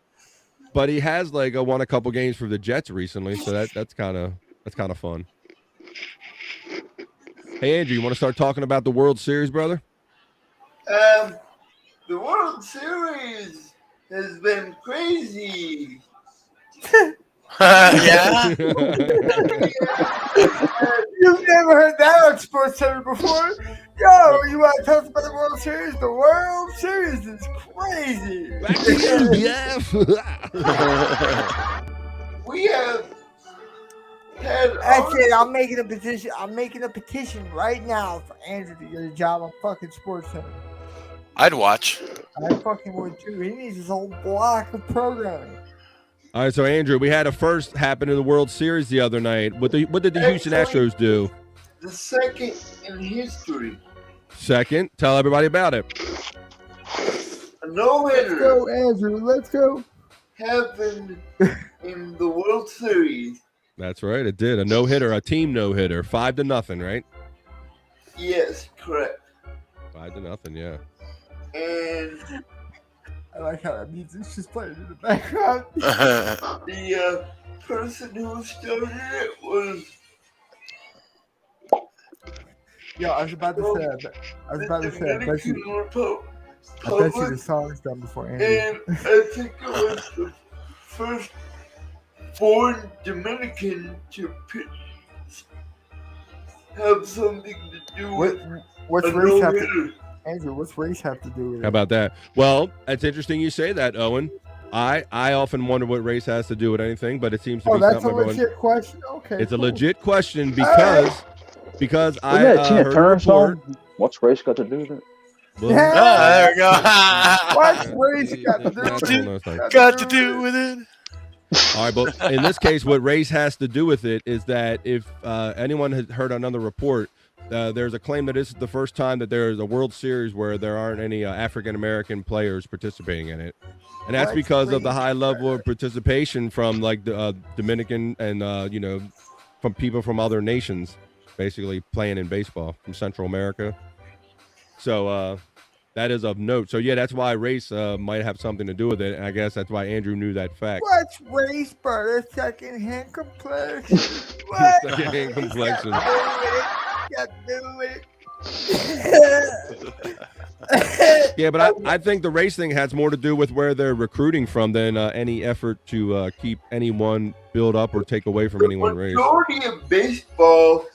But he has won a couple games for the Jets recently, so that's kind of fun. Hey Andrew, you want to start talking about the World Series, brother? The World Series has been crazy. Yeah. You've never heard that on Sports Center before? Yo, you want to tell us about the World Series? The World Series is crazy. Back to you, Jeff. We have had That's it. I'm making a petition right now for Andrew to get a job on fucking Sports Center. I'd watch. I fucking would too. He needs his whole block of programming. All right, so Andrew, we had a first happen in the World Series the other night. What did the Houston Astros do? the second in history. Second, tell everybody about it. A no-hitter. Let's go, Andrew. Let's go. Happened in the World Series. That's right, it did. A no-hitter, a team no-hitter, 5-0, right? Yes, correct. 5-0, yeah. And I like how that music's just playing in the background. the person who started it was Yo, I was about to say, I bet you the song's done before Andrew. And I think it was the first foreign Dominican to have something to do with What's a race have to, no-hitter. Andrew? What's race have to do with it? How about that? Well, it's interesting you say that, Owen. I often wonder what race has to do with anything, but it seems to be that's a something everyone. legit question. Okay, It's a cool. legit question because I Isn't that Tina heard a Turner report. song? What's race got to do with it? Well, Yeah. There we go. What's race got to do that's with a it? whole nother thing. Got to do with it. All right, but in this case, what race has to do with it is that if anyone has heard another report, there's a claim that this is the first time that there is a World Series where there aren't any African American players participating in it, and that's That's because of the crazy. high level of participation from like the Dominican and from people from other nations, basically playing in baseball from Central America. So that is of note. So yeah, that's why race might have something to do with it, and I guess that's why Andrew knew that fact. What's race but a second-hand complexion? What? Second-hand complexion. Got to do with it. Yeah, but I think the race thing has more to do with where they're recruiting from than any effort to keep anyone build up or take away from any one race. Majority of baseball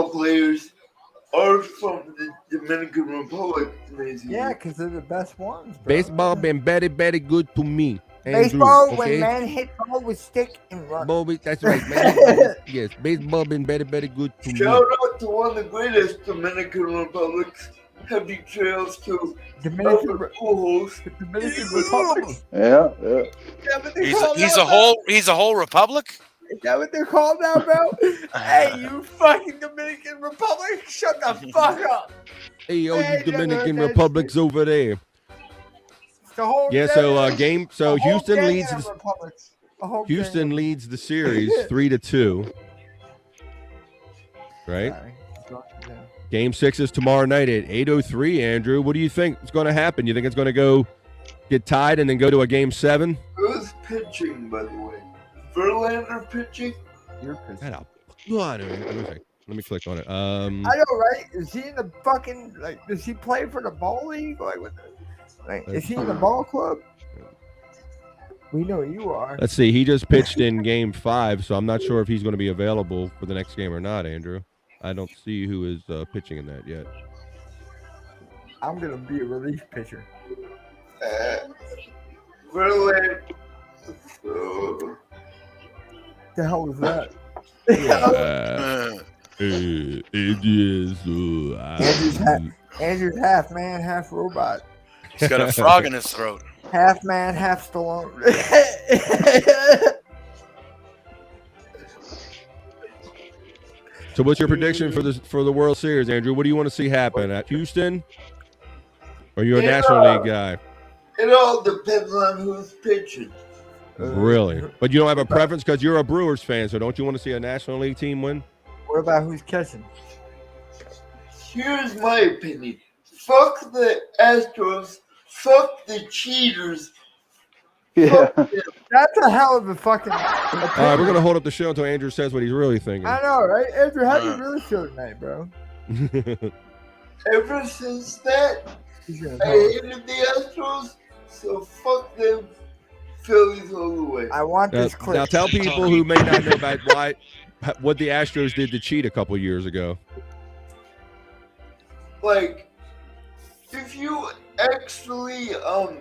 players are from the Dominican Republic. Yeah, because they're the best ones. Bro. Baseball been very, very good to me. Andrew, Baseball, okay? when man hit ball with stick and run. Bobby, that's right, man. Yes, baseball been very, very good to me. Shout out to one of the greatest Dominican Republics. Happy trails to Dominican, our co-host. Dominican Republic. Yeah. Is that what they call He's that, a whole republic. Is that what they're called now, bro? Hey, you fucking Dominican Republic, shut the fuck up. Hey, all Hey, you Dominican no, no, Republics over there. The whole Yeah, gang so of- so the whole Houston gang leads of the, republics. The whole Houston gang leads the series 3-2. Right? of- Game 6 is tomorrow night at 8:03. Andrew, what do you think is going to happen? You think it's going to go get tied and then go to a game 7? Who's pitching, by the way? Verlander pitching? You're pissed. Let me click on it. I know, right? Is he in the fucking Does he play for the ball league? Is he in the ball club? We know you are. Let's see. He just pitched in game 5, so I'm not sure if he's going to be available for the next game or not, Andrew. I don't see who is pitching in that yet. I'm gonna be a relief pitcher. Verlander. The hell was that? It is. Andrew's half man, half robot. He's got a frog in his throat. Half man, half Stallone. So, what's your prediction for the World Series, Andrew? What do you want to see happen at Houston? Or you're a National League guy? It all depends on who's pitching. Really? But you don't have a preference because you're a Brewers fan, so don't you want to see a National League team win? What about who's catching? Here's my opinion. Fuck the Astros. Fuck the cheaters. Yeah. That's a hell of a fucking. All right, we're going to hold up the show until Andrew says what he's really thinking. I know, right? Andrew, how do you really feel tonight, bro? Ever since that He's gonna I tell us. hated the Astros, so fuck them. Phillies all the way. I want Now, this clip. now tell people who may not know about what the Astros did to cheat a couple years ago. Like, if you actually The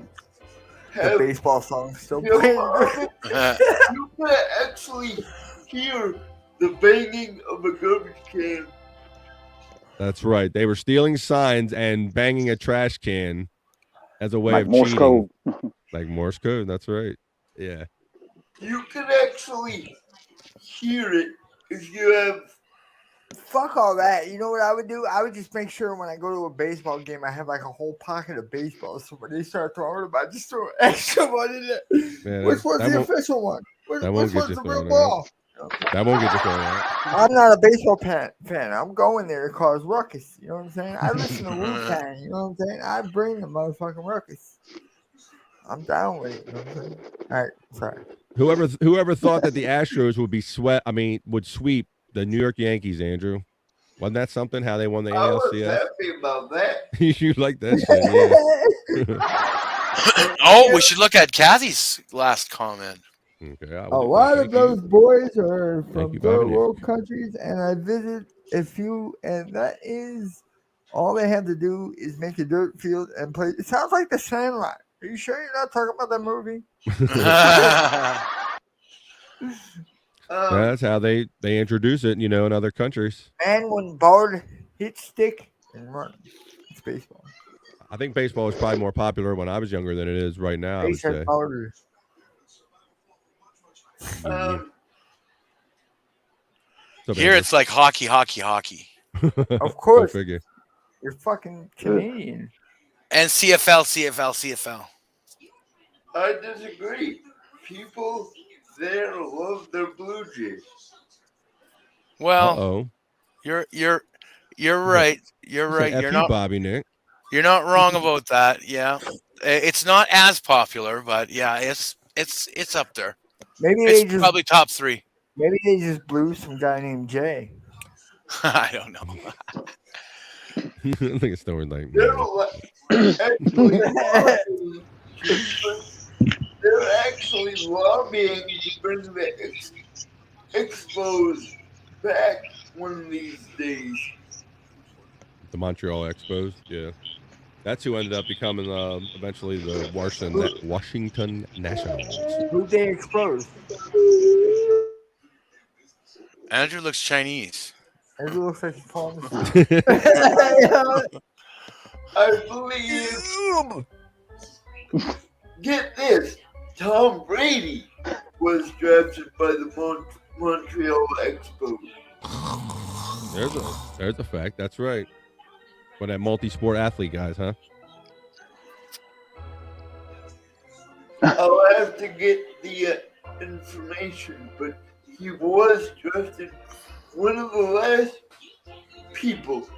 have baseball song still film playing. of it, you can actually hear the banging of a garbage can. That's right. They were stealing signs and banging a trash can as a way Like of Morse cheating. code. Like Morse code. That's right. Yeah. You can actually hear it if you have. Fuck all that. You know what I would do? I would just make sure when I go to a baseball game, I have like a whole pocket of baseballs. So when they start throwing them, I just throw extra one in it. Man, Which one's that the won't- official one? that won't Which get one's you the real thrown ball? That won't get you thrown out. I'm not a baseball fan. I'm going there to cause ruckus. You know what I'm saying? I listen to Wu-Tang. You know what I'm saying? I bring the motherfucking ruckus. I'm down with it. You know what I'm saying? All right, sorry. Whoever thought that the Astros would sweep the New York Yankees, Andrew? Wasn't that something? How they won the I was ALCS? happy about that. You like that shit, yeah. Oh, we should look at Kathy's last comment. Okay, A lot of those boys are from you, third Bobby. world countries, and I visit a few, and that is all they have to do is make a dirt field and play. It sounds like the Sandlot. Are you sure you're not talking about that movie? That's how they introduce it, in other countries. And when ball hits stick and run, it's baseball. I think baseball was probably more popular when I was younger than it is right now, I would Base and say. bowlers. Here it's like hockey. Of course. Go figure. You're fucking Canadian. And CFL. I disagree. People there love their Blue Jays. Well, Uh-oh. you're right. You're right. F You're you, not Bobby Nick. You're not wrong about that. Yeah, it's not as popular, but yeah, it's up there. Maybe It's they just probably top 3. maybe they just blew some guy named Jay. I don't know. I think it's snowing like They're actually lobbying to bring the Expos back one of these days. the Montreal Expos. Yeah, that's who ended up becoming eventually the Washington Nationals. Who'd they expose? Andrew looks Chinese. Andrew looks like he's falling asleep. I believe. Get this. Tom Brady was drafted by the Montreal Expos. There's a fact. That's right. For that multi-sport athlete guys, huh? I'll have to get the information, but he was drafted. One of the last people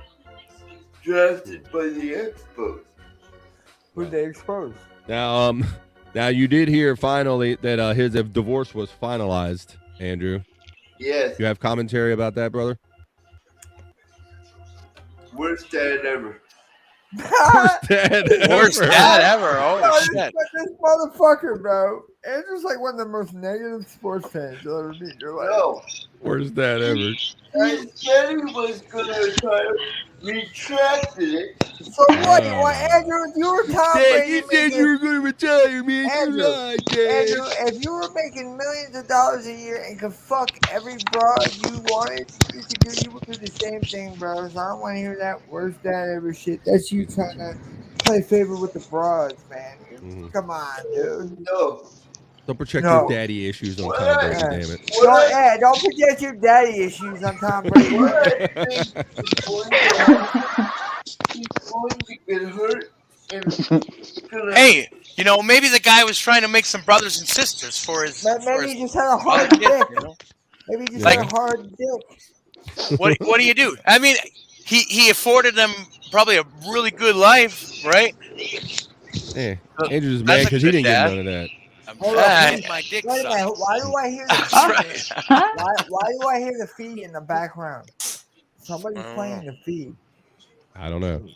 drafted by the Expos. Who'd they expose? Now you did hear finally that his divorce was finalized, Andrew. Yes. You have commentary about that, brother? Worst dad ever. Worst dad ever. Oh shit! This motherfucker, bro. Andrew's like one of the most negative sports fans you'll ever meet. You're like, No. Worst dad ever. He said he was going to retire, retracted it. so what? Andrew, if you were Tom Brady, you said you were going to retire, man. Andrew, You lied, Dad. Andrew, if you were making millions of dollars a year and could fuck every broad you wanted, you would do the same thing, bro. So I don't want to hear that worst dad ever shit. That's you trying to play favor with the broads, man. Mhm. Come on, dude. No. Don't project No. your daddy issues on Tom Brady, damn it. Don't project your daddy issues on Tom Brady. He's going to get hurt. And Hey, maybe the guy was trying to make some brothers and sisters for his. Maybe he just had a hard dick. Maybe he just Like- had a hard dick. What do you do? I mean, he afforded them probably a really good life, right? Yeah. Andrew's That's mad a because he good didn't dad. get none of that. Hold Ah, my dick Wait a minute. sucks. Why do I hear That's the right. why do I hear the feed in the background? Somebody's I don't playing know. the feed. I don't know.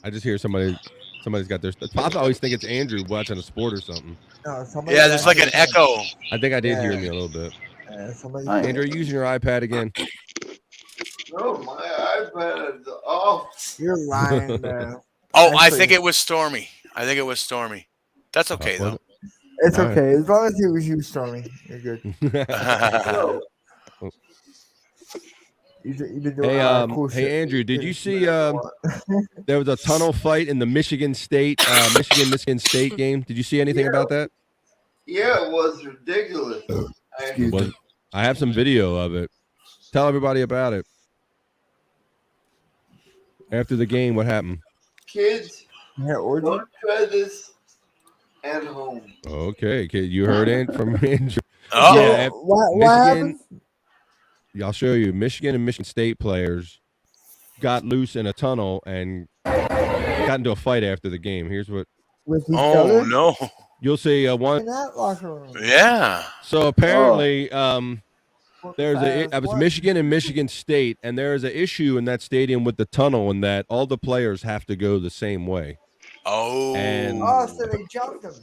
I just hear somebody's got their. Pops always think it's Andrew watching a sport or something. No, somebody Yeah, there's like an echo. I think I did hear Yeah. me a little bit. Somebody. Andrew, are you using your iPad again? No, my iPad is off. You're lying, man. Oh, I think it was Stormy. That's okay though. It's All okay as long as it was you, Stormy. You're good. No. You've been doing a lot of cool shit. Hey, Andrew, did you see there was a tunnel fight in the Michigan State game? Did you see anything about that? Yeah, it was ridiculous. I have some video of it. Tell everybody about it. After the game, what happened? Kids, don't try this at home. Okay, you heard it from Andrew. Oh, yeah, what happened? I'll show you. Michigan and Michigan State players got loose in a tunnel and got into a fight after the game. Here's what. With each other? No. You'll see one. In that locker room. Yeah. So apparently, I was Michigan and Michigan State, and there is an issue in that stadium with the tunnel, in that all the players have to go the same way. Oh. And so they jumped them.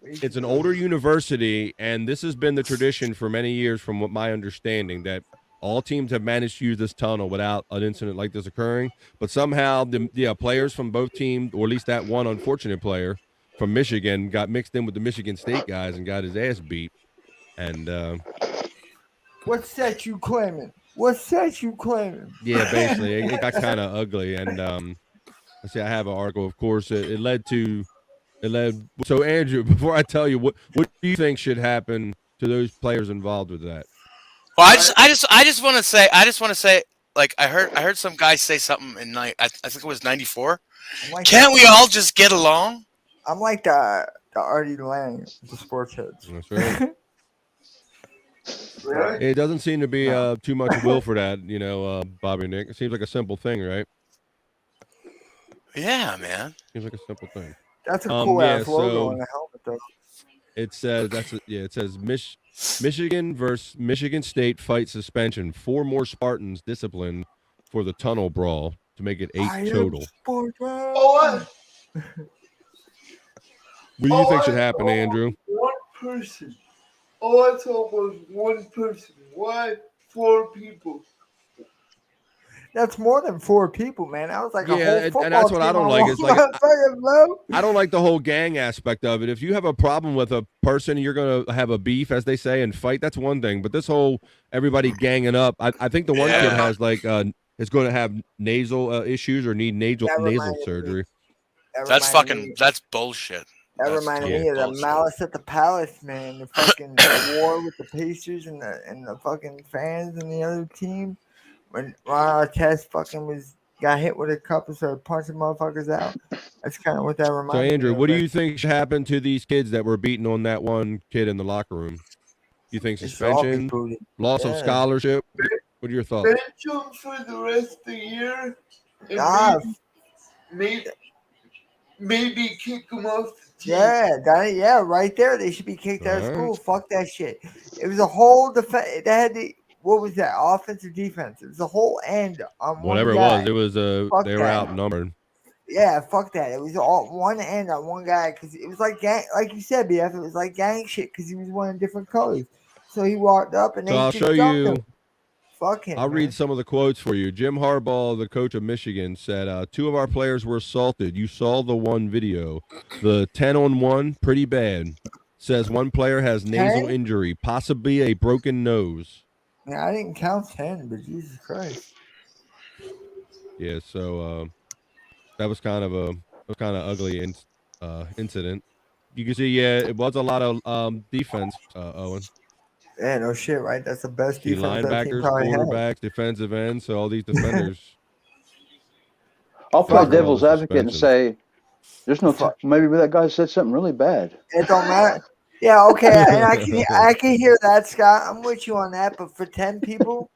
it's an older university, and this has been the tradition for many years, from what my understanding, that all teams have managed to use this tunnel without an incident like this occurring. But somehow, the players from both teams, or at least that one unfortunate player from Michigan, got mixed in with the Michigan State guys and got his ass beat. And what's that you claiming? Yeah, basically, it got kind of ugly. And let's see, I have an article. Of course, it led. So, Andrew, before I tell you, what do you think should happen to those players involved with that? Well, I just want to say, like, I heard some guy say something in I think it was 94. Like Can't we all just get along? I'm like the Artie Lang, the sports heads. That's right. It doesn't seem to be too much will for that, Bobby and Nick. It seems like a simple thing, right? Yeah, man. Seems like a simple thing. That's a cool ass logo so on the helmet, though. It says it says Michigan versus Michigan State fight suspension. 4 more Spartans disciplined for the tunnel brawl to make it 8 total. Oh, What do you think should happen, Andrew? One person. All I saw was one person. Why 4 people? That's more than 4 people, man. That was like a whole football and that's what I team don't like. on It's like one I don't like the whole gang aspect of it. If you have a problem with a person, you're going to have a beef, as they say, and fight. That's one thing. But this whole everybody ganging up, I think the one kid has is going to have nasal issues or need nasal surgery. That's bullshit. That reminded me of the Malice at the Palace, man. The fucking war with the Pacers and the fucking fans and the other team. When Ron Artest fucking got hit with a cup and started punching motherfuckers out. That's kind of what that reminds me. So, Andrew, of, what do you think should happen to these kids that were beating on that one kid in the locker room? You think suspension, loss of scholarship? What are your thoughts? Bench them for the rest of the year. And maybe kick them off the team. Yeah, right there. They should be kicked out of school. Fuck that shit. It was a whole defense. They had what was that? Offense or defense? It was a whole end on whatever one guy. it was. They were outnumbered. Yeah, fuck that. It was all one end on one guy because it was like gang, like you said, BF. It was like gang shit because he was wearing different colors. So he walked up and I'll show you. Fuck him. I'll read some of the quotes for you. Jim Harbaugh, the coach of Michigan, said 2 of our players were assaulted. You saw the one video. The 10-on-1, pretty bad. Says one player has nasal injury, possibly a broken nose. Yeah, I didn't count 10, but Jesus Christ. Yeah, so that was kind of ugly incident. You can see, it was a lot of defense, Owen. Yeah, no shit, right? That's the best defense. Linebackers, quarterbacks, defensive ends, so all these defenders. I'll play devil's advocate and say, there's no maybe that guy said something really bad. It don't matter. Yeah, okay, and I can hear that, Scott. I'm with you on that, but for 10 people,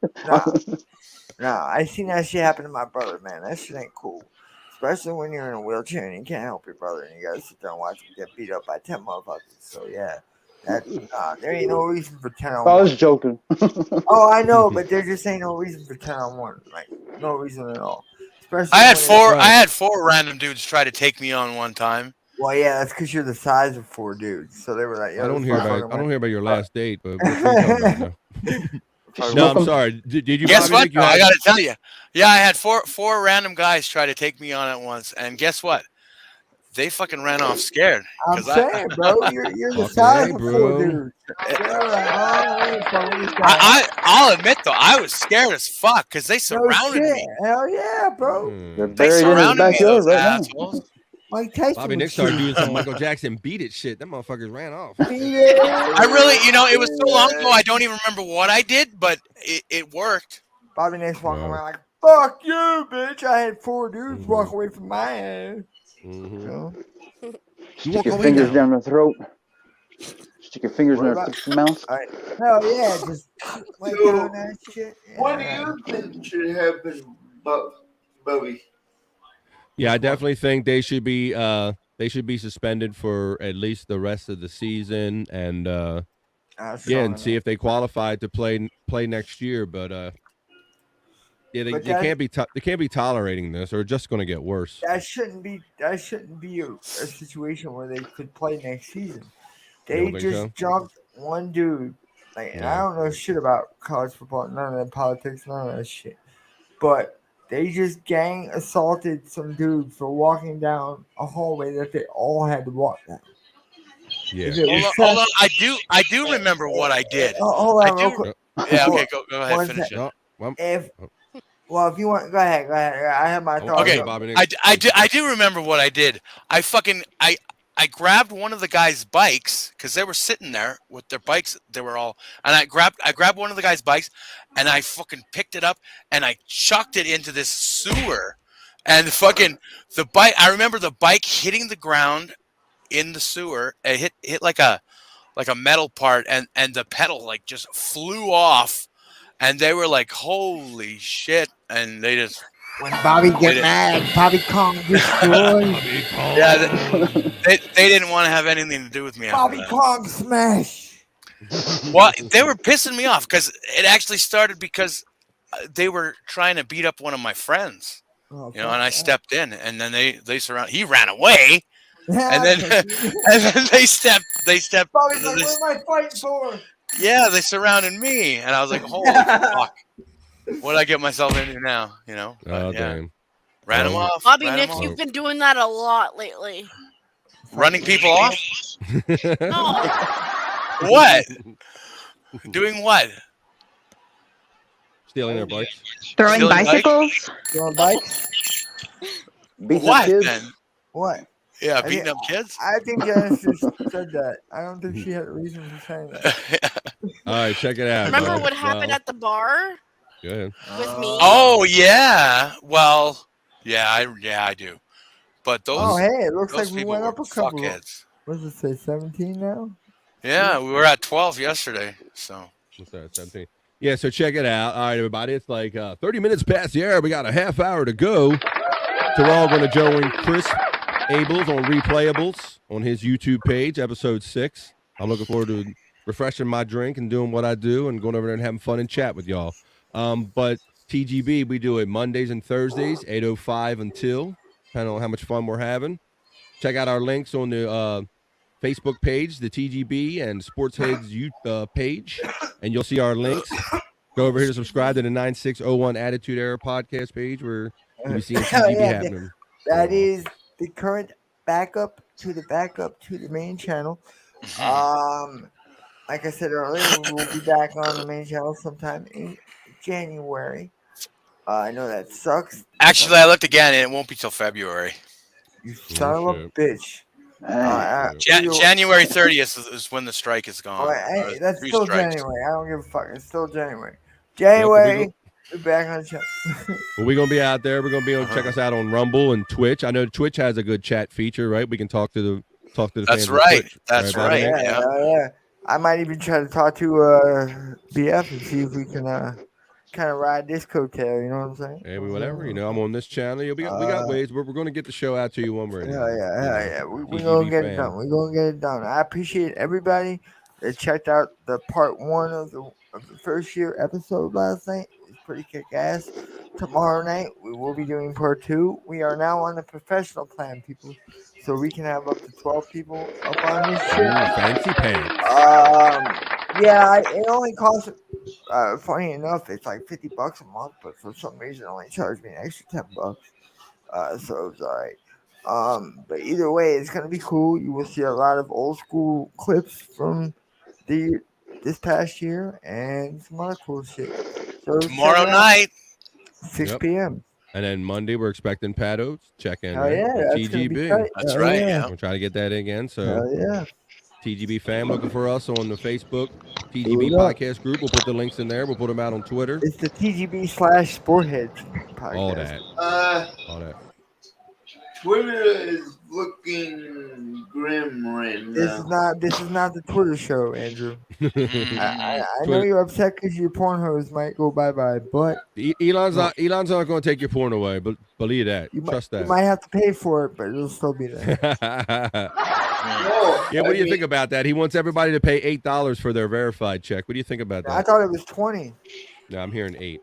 no, I seen that shit happen to my brother, man. That shit ain't cool. Especially when you're in a wheelchair and you can't help your brother and you gotta sit there and watch him get beat up by 10 motherfuckers. So yeah. There ain't no reason for 10-on-1. I was joking. Oh, I know, but there just ain't no reason for 10-on-1. Like, no reason at all. Especially I had when four. Right. I had 4 random dudes try to take me on one time. Well, yeah, that's because you're the size of 4 dudes. So they were like, "Yo, I don't this hear about. motherfucker I don't hear about your might- last date, but what are you talking about now? Fuck No, Smoke I'm 'em? sorry. Did you, Guess Bobby what? Nick? You Though? I had got to tell you. Yeah, I had four random guys try to take me on at once, and guess what? They fucking ran off scared. I'm saying, bro, you're the size okay, of 4 bro. dudes. They were like, "Oh, we ain't fucking with this guy." I'll admit though, I was scared as fuck because they No surrounded shit. me. Hell yeah, bro. They're Hmm. They buried in his surrounded me, backyard those right now. assholes. Mike Tyson Bobby would Nick started shoot doing you. some Michael Jackson beat it shit. Them motherfuckers ran off. I really, it was so long ago, I don't even remember what I did, but it worked. Bobby Nick's walking Wow. around like, "Fuck you, bitch!" I had 4 dudes Mhm. walk away from my ass. Mhm. You know? Stick walk your away fingers now. down their throat. Stick your fingers What in their about? mouth. Hell yeah, just like So, doing that shit. What do Yeah. you think should happen, Bobby? Yeah, I definitely think they should be suspended for at least the rest of the season, and and see if they qualify to play next year. But yeah, But they can't be tolerating this, or it's just going to get worse. that shouldn't be a situation where they could play next season. You They don't think just so? jumped one dude. Like, and I Yeah. don't know shit about college football, none of that politics, none of that shit. But they just gang assaulted some dude for walking down a hallway that they all had to walk down. Yeah. If it was Hold on. I do remember what I did. hold I on, real do. quick. Yeah. Okay. Go ahead. One Finish sec. it. No, well, If if you want, go ahead. I have my thoughts. Okay, Bobby Nick. I do remember what I did. I grabbed one of the guys' bikes because they were sitting there with their bikes. They were all, and I grabbed one of the guys' bikes, and I fucking picked it up and I chucked it into this sewer, and fucking the bike. I remember the bike hitting the ground in the sewer. It hit like a metal part, and the pedal like just flew off, and they were like, "Holy shit!" And they just. When Bobby get mad, Bobby Kong destroy. Yeah, they didn't want to have anything to do with me after Bobby that. Kong smash. Well, they were pissing me off because it actually started because they were trying to beat up one of my friends, Oh, and I stepped in, and then they surround. He ran away, and then they stepped. Bobby's like, "What am I fighting for?" Yeah, they surrounded me, and I was like, "Holy fuck! What did I get myself into now?" But, Oh, yeah. damn. Ran them off. Bobby ran 'em Nick, off. you've been doing that a lot lately. Running people off. No. What? Doing what? Stealing their bikes. Throwing Stealing bicycles? Throwing bikes? Beating What up kids. then? What? Yeah, I beating think- up kids. I think Genesis said that. I don't think she had a reason for saying that. All right, check it out. Remember bro. what happened Well, at the bar go ahead. with me? Oh yeah. Well, yeah, I do. But those Oh, hey, it looks those like we people went were up a couple. fuckheads. What does it say, 17 now? Yeah, we were at 12 yesterday. So What's that? 17. Yeah, so check it out. All right, everybody. It's like 30 minutes past the hour. We got a half hour to go. So we're all going to join Chris Abels on Replayables on his YouTube page, episode 6. I'm looking forward to refreshing my drink and doing what I do and going over there and having fun and chat with y'all. But TGB, we do it Mondays and Thursdays, 8:05 until, depending on how much fun we're having. Check out our links on the Facebook page, the TGB and Sportsheads page, and you'll see our links. Go over here to subscribe to the 9601 Attitude Era podcast page where you'll be seeing TGB happening. That is the current backup to the main channel. Like I said earlier, we'll be back on the main channel sometime in January. I know that sucks. actually, I looked again, and it won't be till February. You son of a shit. bitch. January 30th is when the strike is gone. Hey, that's Three still strikes. January. I don't give a fuck. It's still January. January, we're back on the channel. Well, we're going to be out there. We're going to be able to check us out on Rumble and Twitch. I know Twitch has a good chat feature, right? We can talk to the That's fans of right. Twitch, That's Bobby right. Nick? Yeah. I might even try to talk to BF and see if we can kind of ride this coattail. You know what I'm saying? Hey, whatever. You know, I'm on this channel. We got ways. We're going to get the show out to you one way. Yeah. We're TGB going to get it Fam. done. We're going to get it done. I appreciate everybody that checked out the part 1 of the first year episode last night. It's pretty kick ass. tomorrow night we will be doing part 2. We are now on the professional plan, people, so we can have up to 12 people up on this shit. Ooh, fancy pants. Yeah, it only costs. Funny enough, it's like $50 a month, but for some reason, it only charged me an extra $10. So it's alright. But either way, it's gonna be cool. You will see a lot of old school clips from this past year and some other cool shit. So Tomorrow night, 6 Yep. p.m. And then Monday, we're expecting Pato check in, Hell right? yeah, With that's gonna be TGB. tight. That's Hell right, Yeah. yeah. We'll try to get that again. So Hell yeah. TGB Fam looking for us on the Facebook Do TGB it up. podcast group. We'll put the links in there. We'll put them out on Twitter. It's the TGB/Sportheads podcast. All that. All that. Twitter is looking grim right now. This is not the Twitter show, Andrew. I know Twitter- you're upset because your porn hose might go bye-bye, but Elon's not going to take your porn away, but believe that. Trust you that. might have to pay for it, but it'll still be there. Yeah, what do you think about that? He wants everybody to pay $8 for their verified check. What do you think about I that? thought it was 20. No, I'm hearing 8.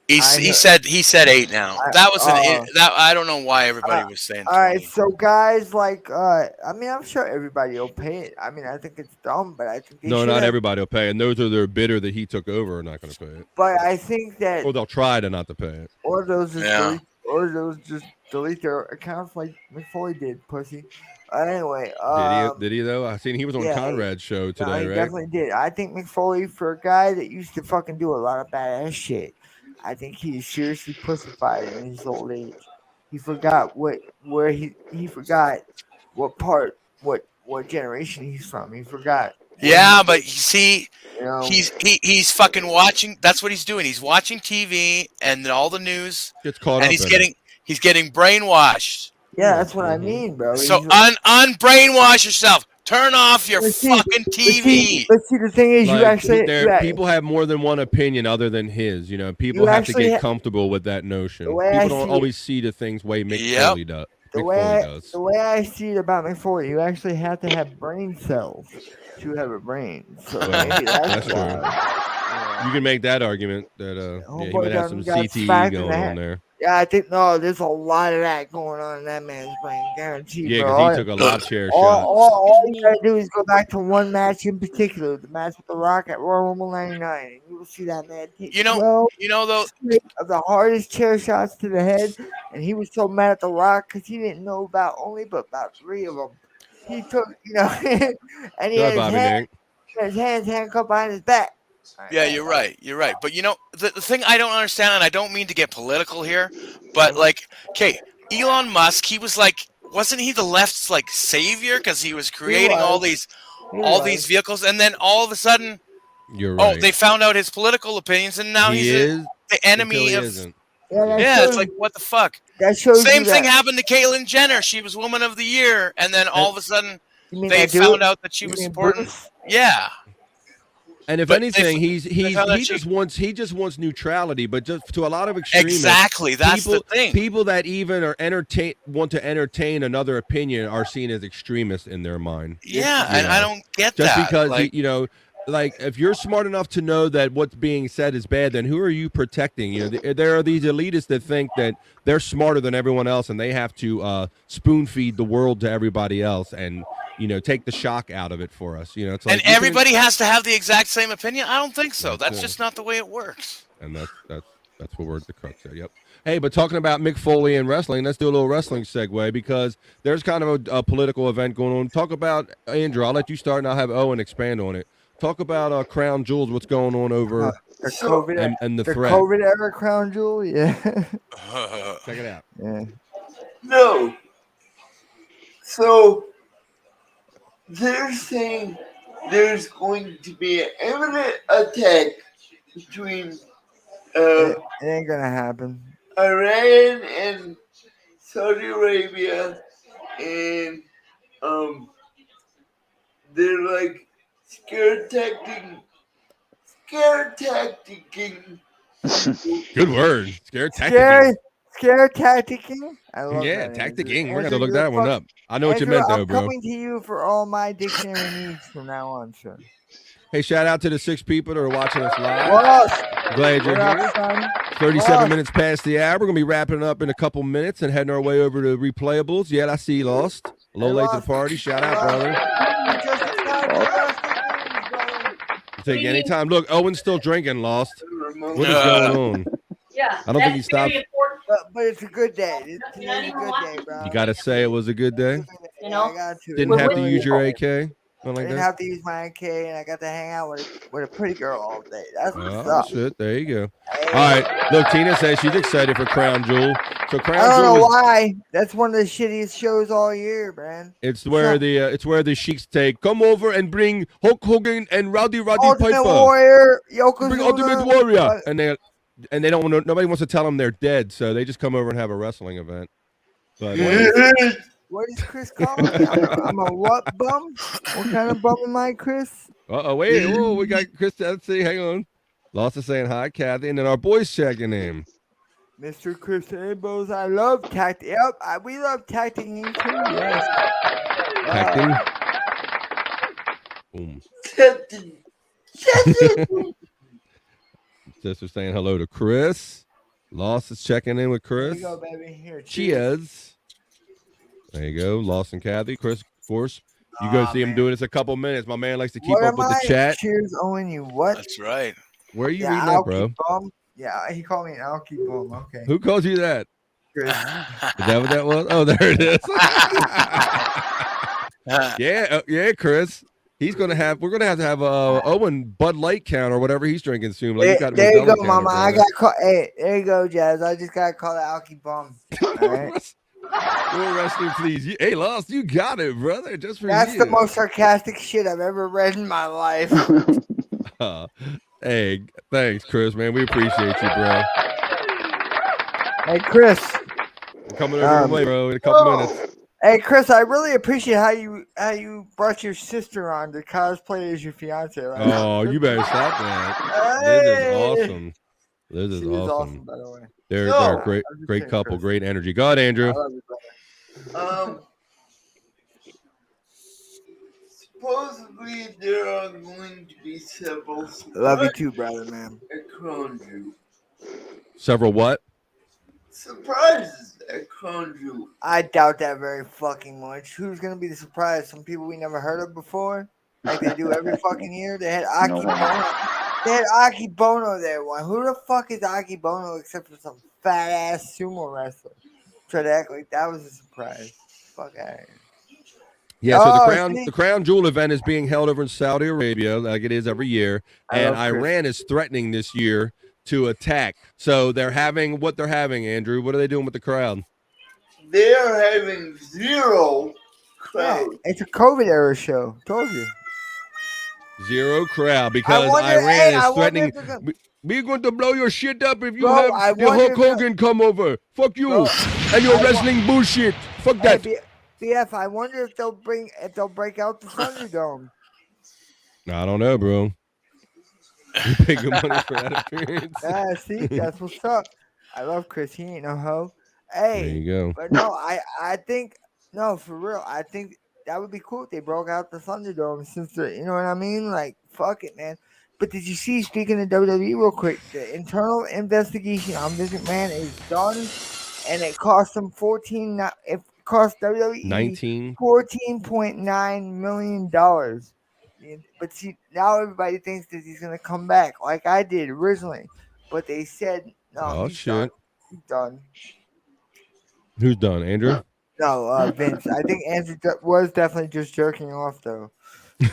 he said 8 now. That was I don't know why everybody was saying 20. All right, so guys, like, I mean, I'm sure everybody will pay it. I mean, I think it's dumb, but I think they No, should not have- everybody will pay, and those that are bitter that he took over are not going to pay it, But I think that, or they'll try to not to pay it. or those just Yeah. just delete their accounts like McFoley did, pussy. Anyway, Did he though? I seen he was on yeah, Conrad's show no, today, he right? definitely did. I think McFoley, for a guy that used to fucking do a lot of badass shit, I think he is seriously pussified in his old age. He forgot he forgot what generation he's from. He forgot. Yeah, but you see, You know, he's fucking watching. That's what he's doing. He's watching TV and all the news, Gets caught and up. he's getting brainwashed. yeah, that's what I mean, bro. So He's- unbrainwash yourself. Turn off your But see- fucking TV. But see, the thing is, you actually people have more than one opinion other than his. You know, people You have to actually get comfortable with that notion. the way People I don't see always see the things way Mick Yep. Foley does. the Mick way Foley I, does. the way I see it about McFoley, you actually have to have brain cells to have a brain. So Well, maybe that's that's why. You can make that argument that he Homeboy might have some got CTE smacked in going the on head. there. Yeah, I think there's a lot of that going on in that man's brain, guaranteed. Yeah, bro. because he took a lot of chair shots. All you gotta do is go back to one match in particular, the match with The Rock at Royal Rumble '99, and you will see that man take You know 12 though. straight of the hardest chair shots to the head, and he was so mad at The Rock because he didn't know about 3 of them. He took, and he Go had ahead, Bobby Nick. his hands handcuffed behind his back. Yeah, you're right. You're right. But the thing I don't understand, and I don't mean to get political here, but like, okay, Elon Musk, he was like, wasn't he the left's like savior because he was creating all these vehicles, and then all of a sudden, You're right. they found out his political opinions, and now he he's is the enemy until he of. isn't. Yeah, It's like, what the fuck? that shows Same you thing that- happened to Caitlyn Jenner. She was Woman of the Year, and then all of a sudden, You mean they that dude? found out that she You was mean supporting. Bruce? Yeah. And if But they anything, found out he she- just wants neutrality, but just to a lot of extremists. Exactly. That's people, the thing. People that even want to entertain another opinion are seen as extremists in their mind. Yeah, and I don't get Just that. because like, like if you're smart enough to know that what's being said is bad, then who are you protecting? There are these elitists that think that they're smarter than everyone else, and they have to spoon feed the world to everybody else, and take the shock out of it for us. It's like and everybody has to have the exact same opinion? I don't think so. That's it. just not the way it works. And that's what we're at the crux of. Yep. Hey, but talking about Mick Foley and wrestling, let's do a little wrestling segue because there's kind of a political event going on. Talk about, Andrew, I'll let you start and I'll have Owen expand on it. Talk about Crown Jewels, what's going on over the COVID and the the threat. COVID era Crown Jewel, yeah. Check it out. Yeah. No. So they're saying there's going to be an imminent attack between It ain't gonna happen. Iran and Saudi Arabia, and they're like scare tacticing. Good word. Scare tacticing. I love Yeah, that. tacticing. We're Andrew, gonna look you're that one fuck- up. I know what you Andrew, meant though, I'm bro. coming to you for all my dictionary needs from now on, sir. Hey, shout out to the 6 people that are watching us live. What else? Glad you're What here. up, son? 37 minutes past the hour. We're going to be wrapping up in a couple minutes and heading our way over to replayables. Yeah, I see you lost. A little late to the party. Shout out, brother. You take any time. Look, Owen's still drinking, lost. What is going on? Yeah. I don't think he stopped. But it's a good day. It's a good day, bro. You got to say it was a good day? You know? I got to. Didn't have to use your AK? I didn't have to use my AK, and I got to hang out with a pretty girl all day. That's what's up. Shit. There you go. All right. Look, Tina says she's excited for Crown Jewel. So Crown I don't Jewel know why. That's one of the shittiest shows all year, man. It's where the Sheiks take come over and bring Hulk Hogan and Rowdy Ultimate Piper. Warrior, Yokozuna. Bring Ultimate Warrior, and they don't want nobody wants to tell them they're dead, so they just come over and have a wrestling event. But what is Chris calling me? I'm a what bum? What kind of bum am I, Chris? Wait, we got Chris. Let's see, hang on. Lost is saying hi, Kathy, and then our boy's checking in. Mr. Chris Ambos, I love tacting. Yep, we love tacting you too. Yes. Tacting. Boom. Sister saying hello to Chris. Lost is checking in with Chris. There you go, baby. Here, cheers. There you go, Lost and Kathy. Chris, of course, you go see him doing this a couple minutes. My man likes to keep up with the chat. Cheers, Owen. You what? That's right. Where are you reading that, bro? Bum. Yeah, he called me an alky bum. Okay. Who called you that? Chris. Is that what that was? Oh, there it is. yeah, Chris. We're gonna have to have Owen Bud Light count or whatever he's drinking soon. Like there you go, Mama. I got caught. Hey, there you go, Jazz. I just got called an alky bum. All right. More wrestling, please. Hey, Lost, you got it, brother. Just for That's you. the most sarcastic shit I've ever read in my life. Hey, thanks, Chris, man. We appreciate you, bro. Hey, Chris. Coming over your way, bro, in a couple minutes. Hey, Chris, I really appreciate how you brought your sister on to cosplay as your fiance. Right? Oh, you better stop that. This is awesome. This is awesome. By the way. They're a great couple, great energy. Go ahead, Andrew. I love you, brother. Supposedly there are going to be several. Love you too, brother, man. At Crown Jewel. Several what? Surprises at Crown Jewel. I doubt that very fucking much. Who's gonna be the surprise? Some people we never heard of before, like they do every fucking year. They had Aki Bono. They had Aki Bono there. One. Who the fuck is Aki Bono except for some fat ass sumo wrestler? Try to act like that was a surprise. Fuck out of here. Yeah, so the Crown Jewel event is being held over in Saudi Arabia, like it is every year, and Iran is threatening this year to attack. So they're having what they're having, Andrew. What are they doing with the crowd? They are having zero crowd. Yeah, it's a COVID era show. Told you. Zero crowd because Iran is threatening. We're going to blow your shit up if you have the Hulk Hogan come over. Fuck you and your wrestling bullshit. Fuck that. BF, I wonder if they'll break out the Thunderdome. I don't know, bro. You pay good money for that appearance. Yeah, see, that's what's up. I love Chris. He ain't no hoe. Hey, there you go. But no, I think for real. I think that would be cool if they broke out the Thunderdome since you know what I mean. Like, fuck it, man. But did you see? Speaking of WWE, real quick, the internal investigation on Vince McMahon is done, and it cost them It cost WWE $14.9 million. But see, now everybody thinks that he's gonna come back, like I did originally. But they said no. He's done. He's done. Who's done, Andrew? No, Vince. I think Andrew was definitely just jerking off, though. I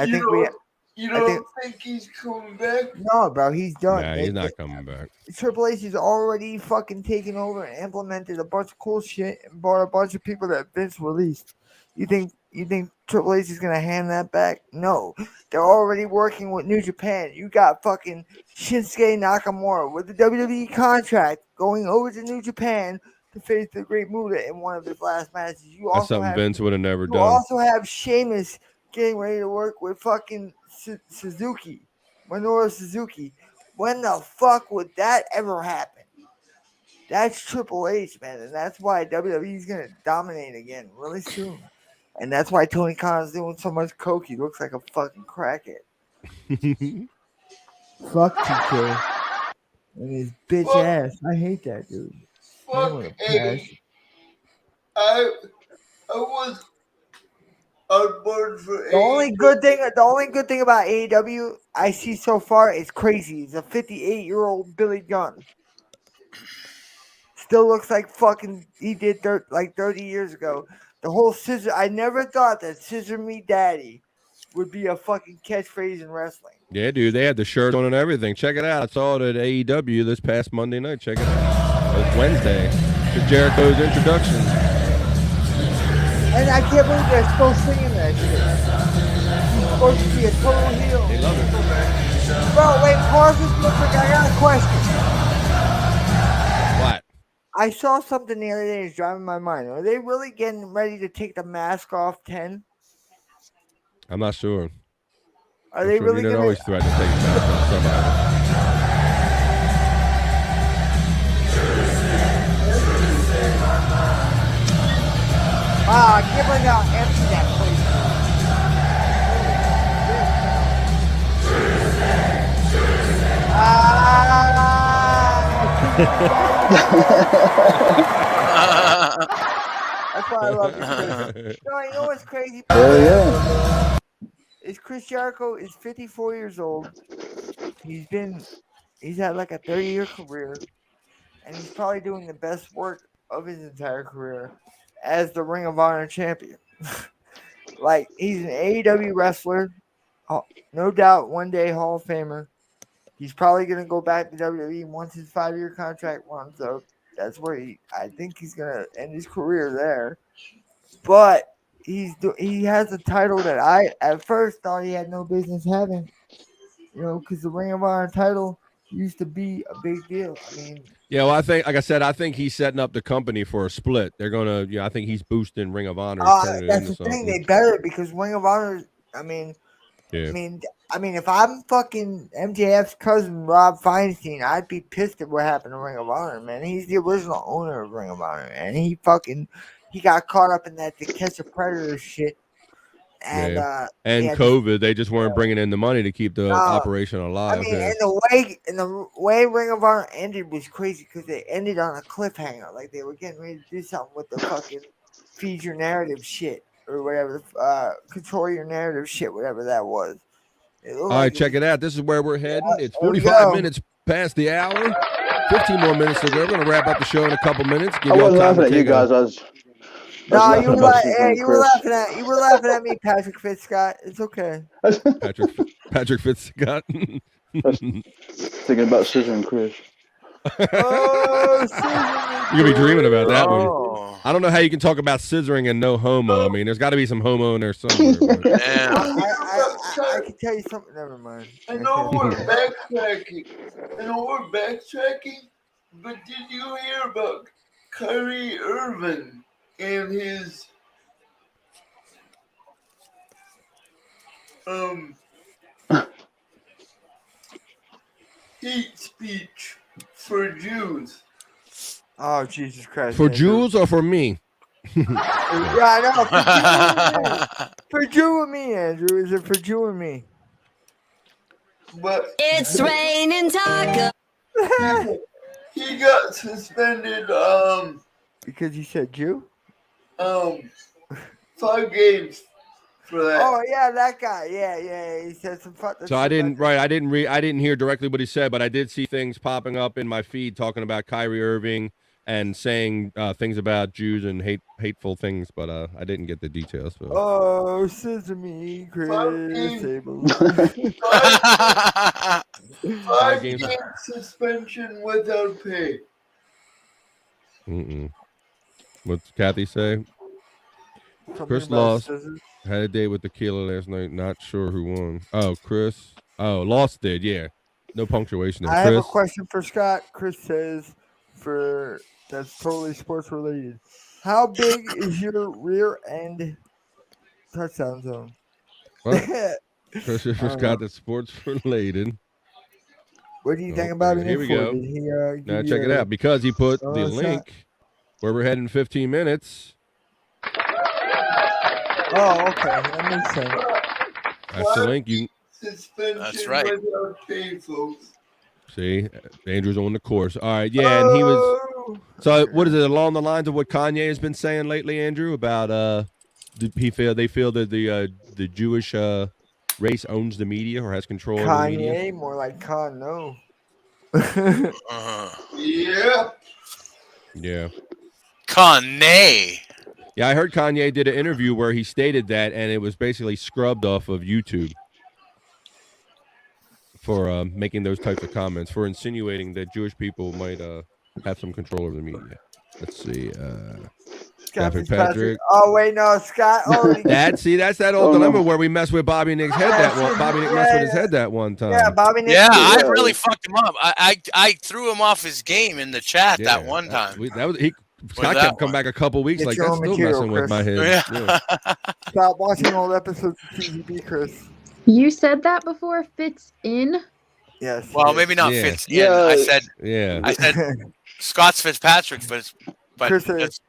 think we actually. You don't think he's coming back? No, bro, he's done. Nah, he's not coming back. Triple H has already fucking taken over and implemented a bunch of cool shit and brought a bunch of people that Vince released. You think Triple H is gonna hand that back? No. They're already working with New Japan. You got fucking Shinsuke Nakamura with the WWE contract going over to New Japan to face the Great Muta in one of his last matches. That's something Vince would have never done. You also have Sheamus getting ready to work with fucking Suzuki, Minoru Suzuki. When the fuck would that ever happen? That's Triple H, man, and that's why WWE is gonna dominate again really soon. And that's why Tony Khan's doing so much coke. He looks like a fucking crackhead. Fuck TK and his bitch Fuck. ass. I hate that dude. He Fuck wanna A. pass. I was on board for The only good thing about AEW I see so far is crazy. He's a 58-year-old Billy Gunn. Still looks like fucking he did like 30 years ago. The whole scissor. I never thought that "Scissor Me Daddy" would be a fucking catchphrase in wrestling. Yeah, dude, they had the shirt on and everything. Check it out. I saw it at AEW this past Monday night. Check it out. It was Wednesday. To Jericho's introduction. And I can't believe they're still singing that shit. He's supposed to be a total heel. They love it. Bro, wait, pause this real quick. I got a question. What? I saw something the other day that's driving my mind. Are they really getting ready to take the mask off 10? I'm not sure. Are they really going going to always threaten to take it back on somebody. Wow, I can't believe how empty that place is. That's why I love you, Chris. No, you know what's crazy? Hell yeah. Is Chris Jericho is 54 years old. He's had like a 30-year career, and he's probably doing the best work of his entire career as the Ring of Honor champion. Like, he's an AEW wrestler, no doubt one day Hall of Famer. He's probably going to go back to WWE once his 5-year contract runs up. That's where I think he's going to end his career there. But he has a title that I at first thought he had no business having, because the Ring of Honor title used to be a big deal. I mean, yeah, well, I think, like I said, I think he's setting up the company for a split. They're gonna, I think he's boosting Ring of Honor. That's the thing. They better, because Ring of Honor. I mean, if I'm fucking MJF's cousin Rob Feinstein, I'd be pissed at what happened to Ring of Honor, man. He's the original owner of Ring of Honor, and he got caught up in that To Catch a Predator shit. And COVID, they just weren't bringing in the money to keep the operation alive. I mean, and the way Ring of Honor ended was crazy, because they ended on a cliffhanger, like they were getting ready to do something with the fucking feed your narrative shit or whatever, control your narrative shit, whatever that was. All right, check it out. This is where we're heading. It's 45 minutes past the hour. 15 more minutes to go. We're going to wrap up the show in a couple minutes. I wasn't laughing at you guys. No, you were laughing at me, Patrick Fitzscott. It's okay. Patrick Fitzscott. Thinking about scissoring Chris. You're gonna be dreaming about that one. I don't know how you can talk about scissoring and no homo. I mean, there's got to be some homo in there somewhere. I can tell you something. Never mind. I know we're backtracking, but did you hear about Kyrie Irving and his hate speech for Jews? Oh, Jesus Christ. For Jews or for me? Yeah, I know. For Jew and me, Andrew. Is it for Jew and me? But it's raining taco. He got suspended because he said Jew? 5 games for that. Oh yeah, that guy. Yeah. He said some fuck. So I didn't hear directly what he said, but I did see things popping up in my feed talking about Kyrie Irving and saying things about Jews and hateful things, but I didn't get the details. So. Oh, sesame, Chris. 5 game suspension without pay. What's Kathy say? Chris lost. Had a date with Tequila last night. Not sure who won. Oh, Chris. Oh, lost did. Yeah. No punctuation there. I have a question for Scott. Chris says, that's totally sports related. How big is your rear end touchdown zone? Well, Chris for Scott, that's sports related. What do you think about it? Here we go. Now check it out, because he put the link where we're heading 15 minutes. Oh, okay. That makes sense. That's the link. suspension That's right. without pay, folks. See, Andrew's on the course. All right, yeah, and he was. Oh. So what is it along the lines of what Kanye has been saying lately, Andrew? About they feel that the Jewish race owns the media or has control over the media. Kanye, more like Con, no. Yeah. Yeah. Kanye. Yeah, I heard Kanye did an interview where he stated that, and it was basically scrubbed off of YouTube for making those types of comments, for insinuating that Jewish people might have some control over the media. Let's see. Scott Fitzpatrick. Oh wait, no, Scott. Oh, That's that old dilemma where we messed with Bobby Nick's head that one. Bobby Nick messed with his head that one time. yeah, Bobby Nick. Yeah, I really fucked him up. I threw him off his game in the chat that one time. Scott kept coming back a couple weeks Get like your that's own still material, messing with Chris. my head. Yeah. Stop watching old episodes of TGB, Chris. You said that before fits in? Yes. Well, maybe not Yeah. fits in. Yeah. I said Yeah. Scott's Fitzpatrick, but Chris, does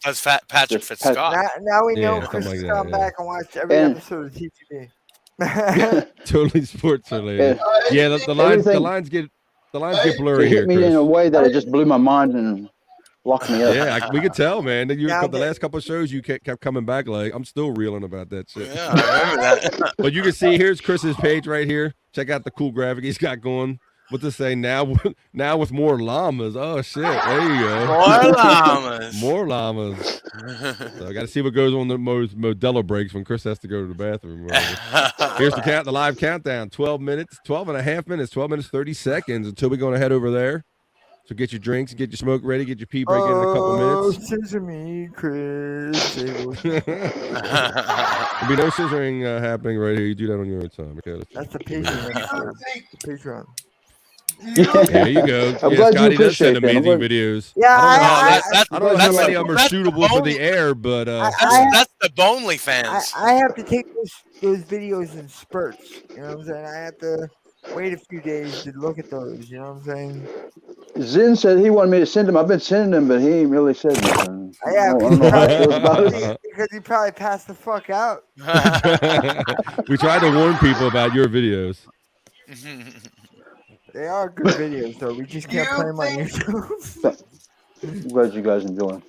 Patrick Fitz Scott? now we know Yeah, Chris something has like that, gone yeah. back and watched every And- episode of TGB. Totally sports related. Yeah, the lines get It blurry hit here, me Chris. in a way that it just blew my mind and locked me up. Yeah, we could tell, man. The Now last couple of shows you kept coming back like I'm still reeling about that shit. Yeah, I remember that. But you can see here's Chris's page right here. Check out the cool graphic he's got going. What to say now with more llamas. Oh shit, there you go. More llamas. More llamas. So I got to see what goes on the Modelo breaks when Chris has to go to the bathroom. Here's the live countdown. 12 minutes, 12 and a half minutes, 12 minutes, 30 seconds until we're going to head over there. So get your drinks, get your smoke ready, get your pee break in a couple minutes. Sesame, Chris. There'll be no scissoring happening right here. You do that on your own time. Okay, That's the Patreon. episode. The Patreon. there you go. I'm Yeah, glad you Scotty does send appreciate that. amazing videos. Yeah, I don't know how many of them are that's suitable the for the only- air, but That's the Bonely fans. I have to take those videos in spurts. You know what I'm saying? I have to wait a few days to look at those. You know what I'm saying? Zen said he wanted me to send him. I've been sending him, but he ain't really said nothing. Yeah, I don't know how he feels about it. because he probably passed the fuck out. we tried to warn people about your videos. They are good videos, though. We just can't play them on YouTube. I'm glad you guys enjoy them.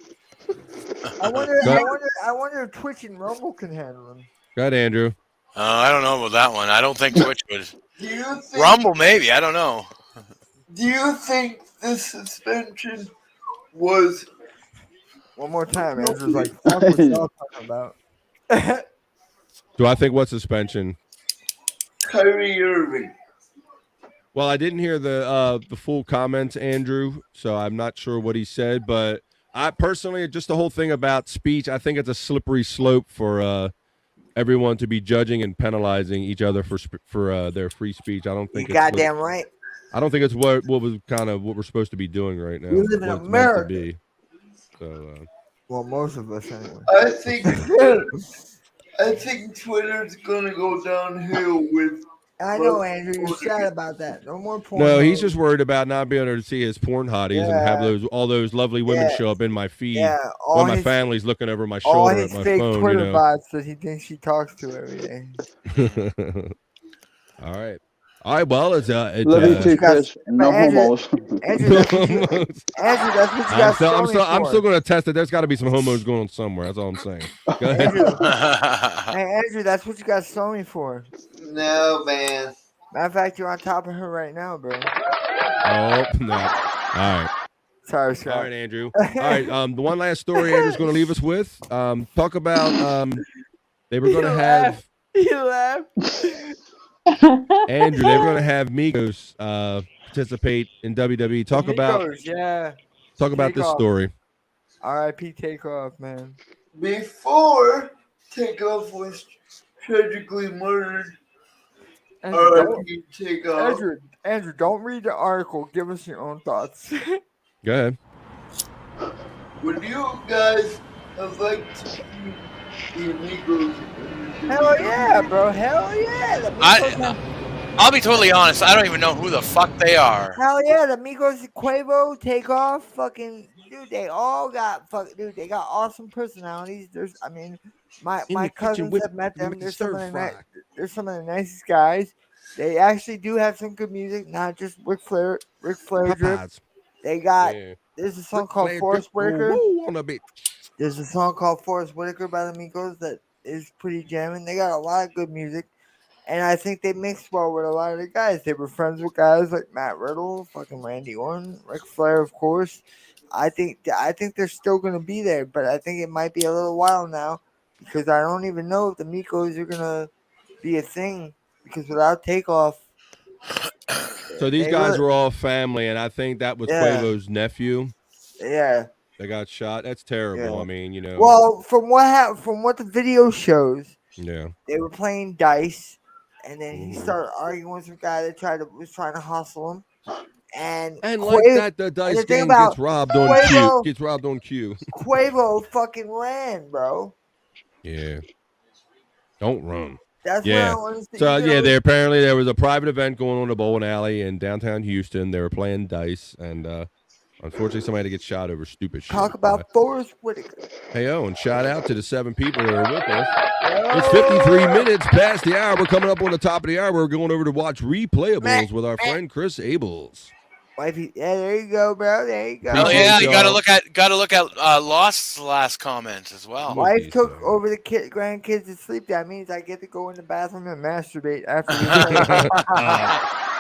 I wonder if Twitch and Rumble can handle them. Go ahead, Andrew. I don't know about that one. I don't think Twitch would. Do you think, Rumble, maybe. I don't know. Do you think the suspension was One more time, Andrew's like, fuck what y'all talking about. Do I think what suspension? Kyrie Irving? Well, I didn't hear the full comments, Andrew, so I'm not sure what he said. But I personally, just the whole thing about speech, I think it's a slippery slope for everyone to be judging and penalizing each other for their free speech. I don't think You goddamn right. I don't think it's what was kind of what we're supposed to be doing right now. We live in what it's meant to America. be. So, Well, most of us anyway. I think Twitter's gonna go downhill with. I know, Andrew. You're sad about that. No more porn. no, he's just worried about not being able to see his porn hotties and have all those lovely women show up in my feed while my family's looking over my all shoulder his at my fake phone. Twitter bots that he thinks he talks to every day. All right. Well, it's Love you too, Chris. No homos. Andrew, that's what you got I'm still going to test it. There's got to be some homos going on somewhere. That's all I'm saying. Go ahead. Hey, Andrew, that's what you got Sony for. No, man. Matter of fact, you're on top of her right now, bro. Oh, no. All right. Sorry, Scott. All right, Andrew. All right. The one last story Andrew's going to leave us with. Talk about they were going to have. You laugh. Andrew, they were going to have Migos participate in WWE. Talk about this Takeoff. story. R.I.P. Takeoff, man. Before Takeoff was tragically murdered. R.I.P. Takeoff. Andrew, don't read the article. Give us your own thoughts. Go ahead. Would you guys have liked to see the Amigos? Hell yeah, bro. Hell yeah. The Migos I'll be totally honest. I don't even know who the fuck they are. Hell yeah, the Migos, Quavo, Takeoff, fucking dude, they all got they got awesome personalities. My cousins have met them. They're some of the nicest guys. They actually do have some good music, not just Ric Flair drip. Popeyes. They got Yeah. there's a song Ric called Flair Forrest drip. Whitaker. Woo, on a bit. There's a song called Forrest Whitaker by the Migos that is pretty jamming. They got a lot of good music. And I think they mixed well with a lot of the guys. They were friends with guys like Matt Riddle, fucking Randy Orton, Ric Flair, of course. I think they're still gonna be there, but I think it might be a little while now because I don't even know if the Migos are gonna be a thing because without Takeoff. So these guys were all family, and I think that was Quavo's nephew. Yeah. They got shot. That's terrible. Yeah. I mean, you know. Well, from what the video shows, yeah. they were playing dice, and then he started arguing with some guy that was trying to hustle him. And like that, the dice game gets robbed on cue. Gets robbed on cue. Quavo fucking ran, bro. Yeah. Don't run. That's yeah. what I want to see. So yeah, there was a private event going on in a bowling alley in downtown Houston. They were playing dice, and unfortunately, somebody had to get shot over stupid shit. Talk about Forrest Whitaker. Hey, and shout out to the 7 people that are with us. It's 53 minutes past the hour. We're coming up on the top of the hour. We're going over to watch Replayables with our friend Chris Abels. Wifey, yeah, there you go, bro. There you go. Oh yeah, you gotta look at Lost's last comment as well. Wife took over the grandkids to sleep. That means I get to go in the bathroom and masturbate after.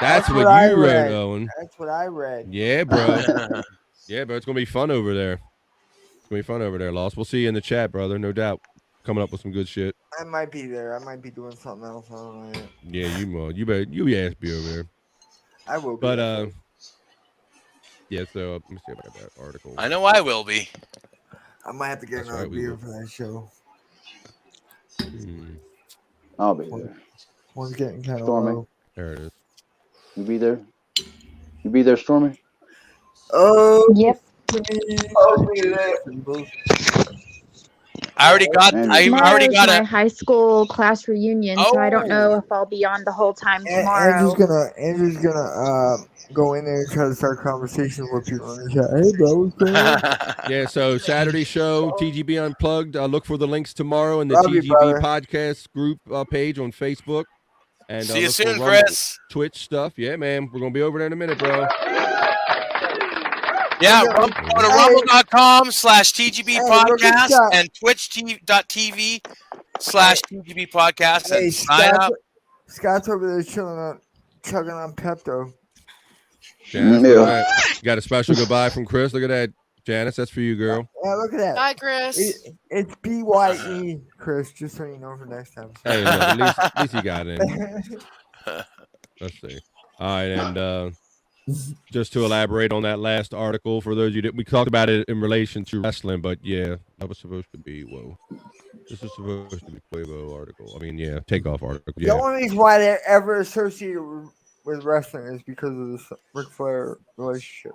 That's what you read, Owen. That's what I read. Yeah, bro. Yeah, bro. It's gonna be fun over there. It's gonna be fun over there, Lost. We'll see you in the chat, brother. No doubt. Coming up with some good shit. I might be there. I might be doing something else. I don't know yet. Yeah, you will. You better. You ass be over there. I will be. But yeah. So let me see if I got that article. I know I will be. I might have to get another beer for that show. I'll be there. One's getting kind of Stormy. low. There it is. You be there? You be there, Stormy? Oh, yep. I'll be there. I already got my high school class reunion, so I don't know if I'll be on the whole time tomorrow. Andrew's gonna go in there and try to start conversations with people in the chat. Hey, bro, what's going on? Yeah, so Saturday show, TGB Unplugged. Look for the links tomorrow in the Love you, TGB brother. podcast group page on Facebook. And see you look for soon, Chris. Twitch stuff. Yeah, man. We're gonna be over there in a minute, bro. Yeah, go to rumble.com/TGB podcast and twitch.tv/TGB podcast and sign up. Scott's over there chugging on Pepto. Janice, look at that. You got a special goodbye from Chris. Look at that, Janice. That's for you, girl. Yeah, look at that. Bye, Chris. It's BYE, Chris, just so you know for next time. Hey, look, at least you got it. Let's see. All right, and just to elaborate on that last article, for those of you that we talked about it in relation to wrestling, but yeah, that was supposed to be this is supposed to be Quavo article. I mean, yeah, Takeoff article. Yeah. The only reason why they're ever associated with wrestling is because of this Ric Flair relationship.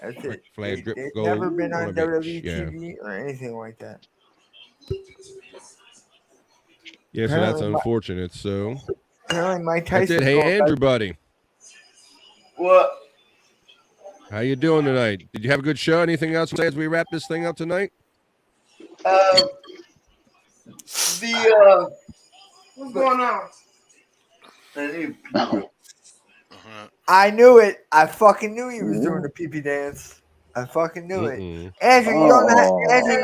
That's it. Flair drip They've gold never been on on a bitch, WWE yeah. TV or anything like that. Yeah, so that's unfortunate. So apparently Mike that's Tyson. it. Hey, Andrew, buddy. What? How you doing tonight? Did you have a good show? Anything else to say as we wrap this thing up tonight? What's going on? I knew it. I fucking knew he was doing the pee-pee dance. I fucking knew it. Andrew, you don't know how, Andrew,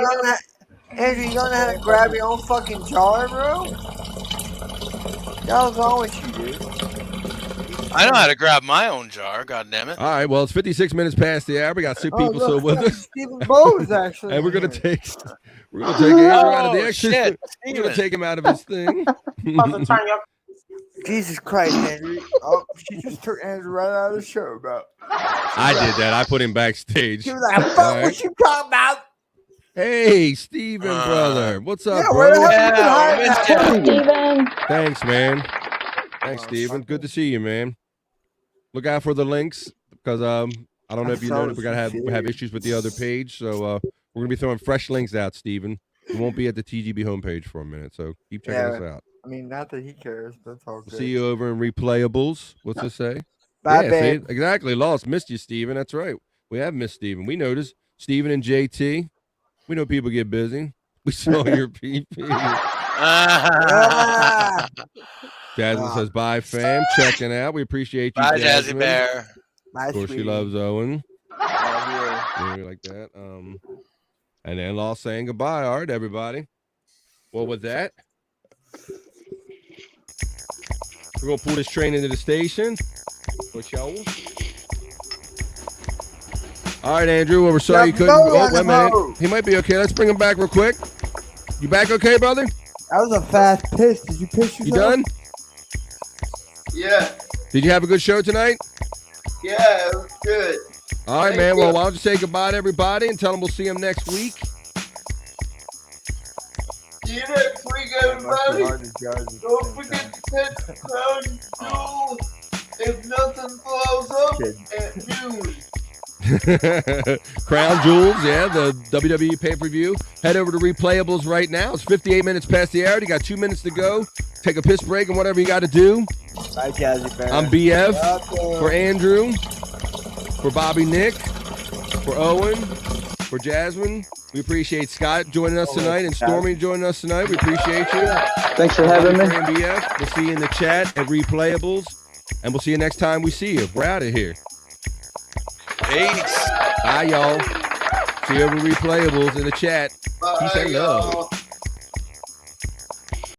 you don't know how to grab your own fucking jar, bro? What the hell's wrong with you, dude? I know how to grab my own jar. God damn it! All right, well, it's 56 minutes past the hour. We got 6 people still with us. Stephen Bowes actually, and we're gonna take Andrew out of the extra. Shit, we're gonna take him out of his thing. Jesus Christ, Andrew! Oh, she just took Andrew right out of the show, bro. I did that. I put him backstage. She was like, "Fuck, what you talking about?" Hey, Steven, brother. What's up, Yeah, bro? where the hell you been hiding? Steven. Thanks, man. Thanks, Steven. Good to see you, man. Look out for the links because I don't know if you know that we're gonna have issues with the other page, so we're gonna be throwing fresh links out, Steven. We won't be at the TGB homepage for a minute, so keep checking us out. I mean, not that he cares, but it's all good. See you over in Replayables. What's it say? Bye, yeah, babe. see? Exactly. Lost. Missed you, Steven. That's right. We have missed Steven. We noticed. Steven and JT. We know people get busy. We saw your PP. Jasmine says, bye, fam. Checking out. We appreciate you, Bye, Jazzy Jasmine. Bear. My Of course, she sweetie. loves Owen. Yeah. Yeah, like that. And then Law saying goodbye. All right, everybody. Well, with that, we're going to pull this train into the station. For y'all. All right, Andrew. Well, we're sorry you couldn't. Oh, wait a minute. He might be okay. Let's bring him back real quick. You back okay, brother? That was a fast piss. Did you piss yourself? You done? Yeah. Did you have a good show tonight? Yeah, it was good. All right, man. Well, why don't you say goodbye to everybody and tell them we'll see them next week? See you next week, everybody. Don't forget to catch the crown jewel if nothing blows up at noon. Crown Jewels, yeah, the WWE pay-per-view. Head over to Replayables right now. It's 58 minutes past the hour. You got 2 minutes to go. Take a piss break and whatever you got to do. Bye, Jazzy Bear. I'm BF for Andrew, for Bobby Nick, for Owen, for Jasmine. We appreciate Scott joining us tonight and Stormy joining us tonight. We appreciate you. Thanks for having me. BF. We'll see you in the chat at Replayables, and we'll see you next time we see you. We're out of here. Peace. Bye, y'all. See you over Replayables in the chat. Peace and love.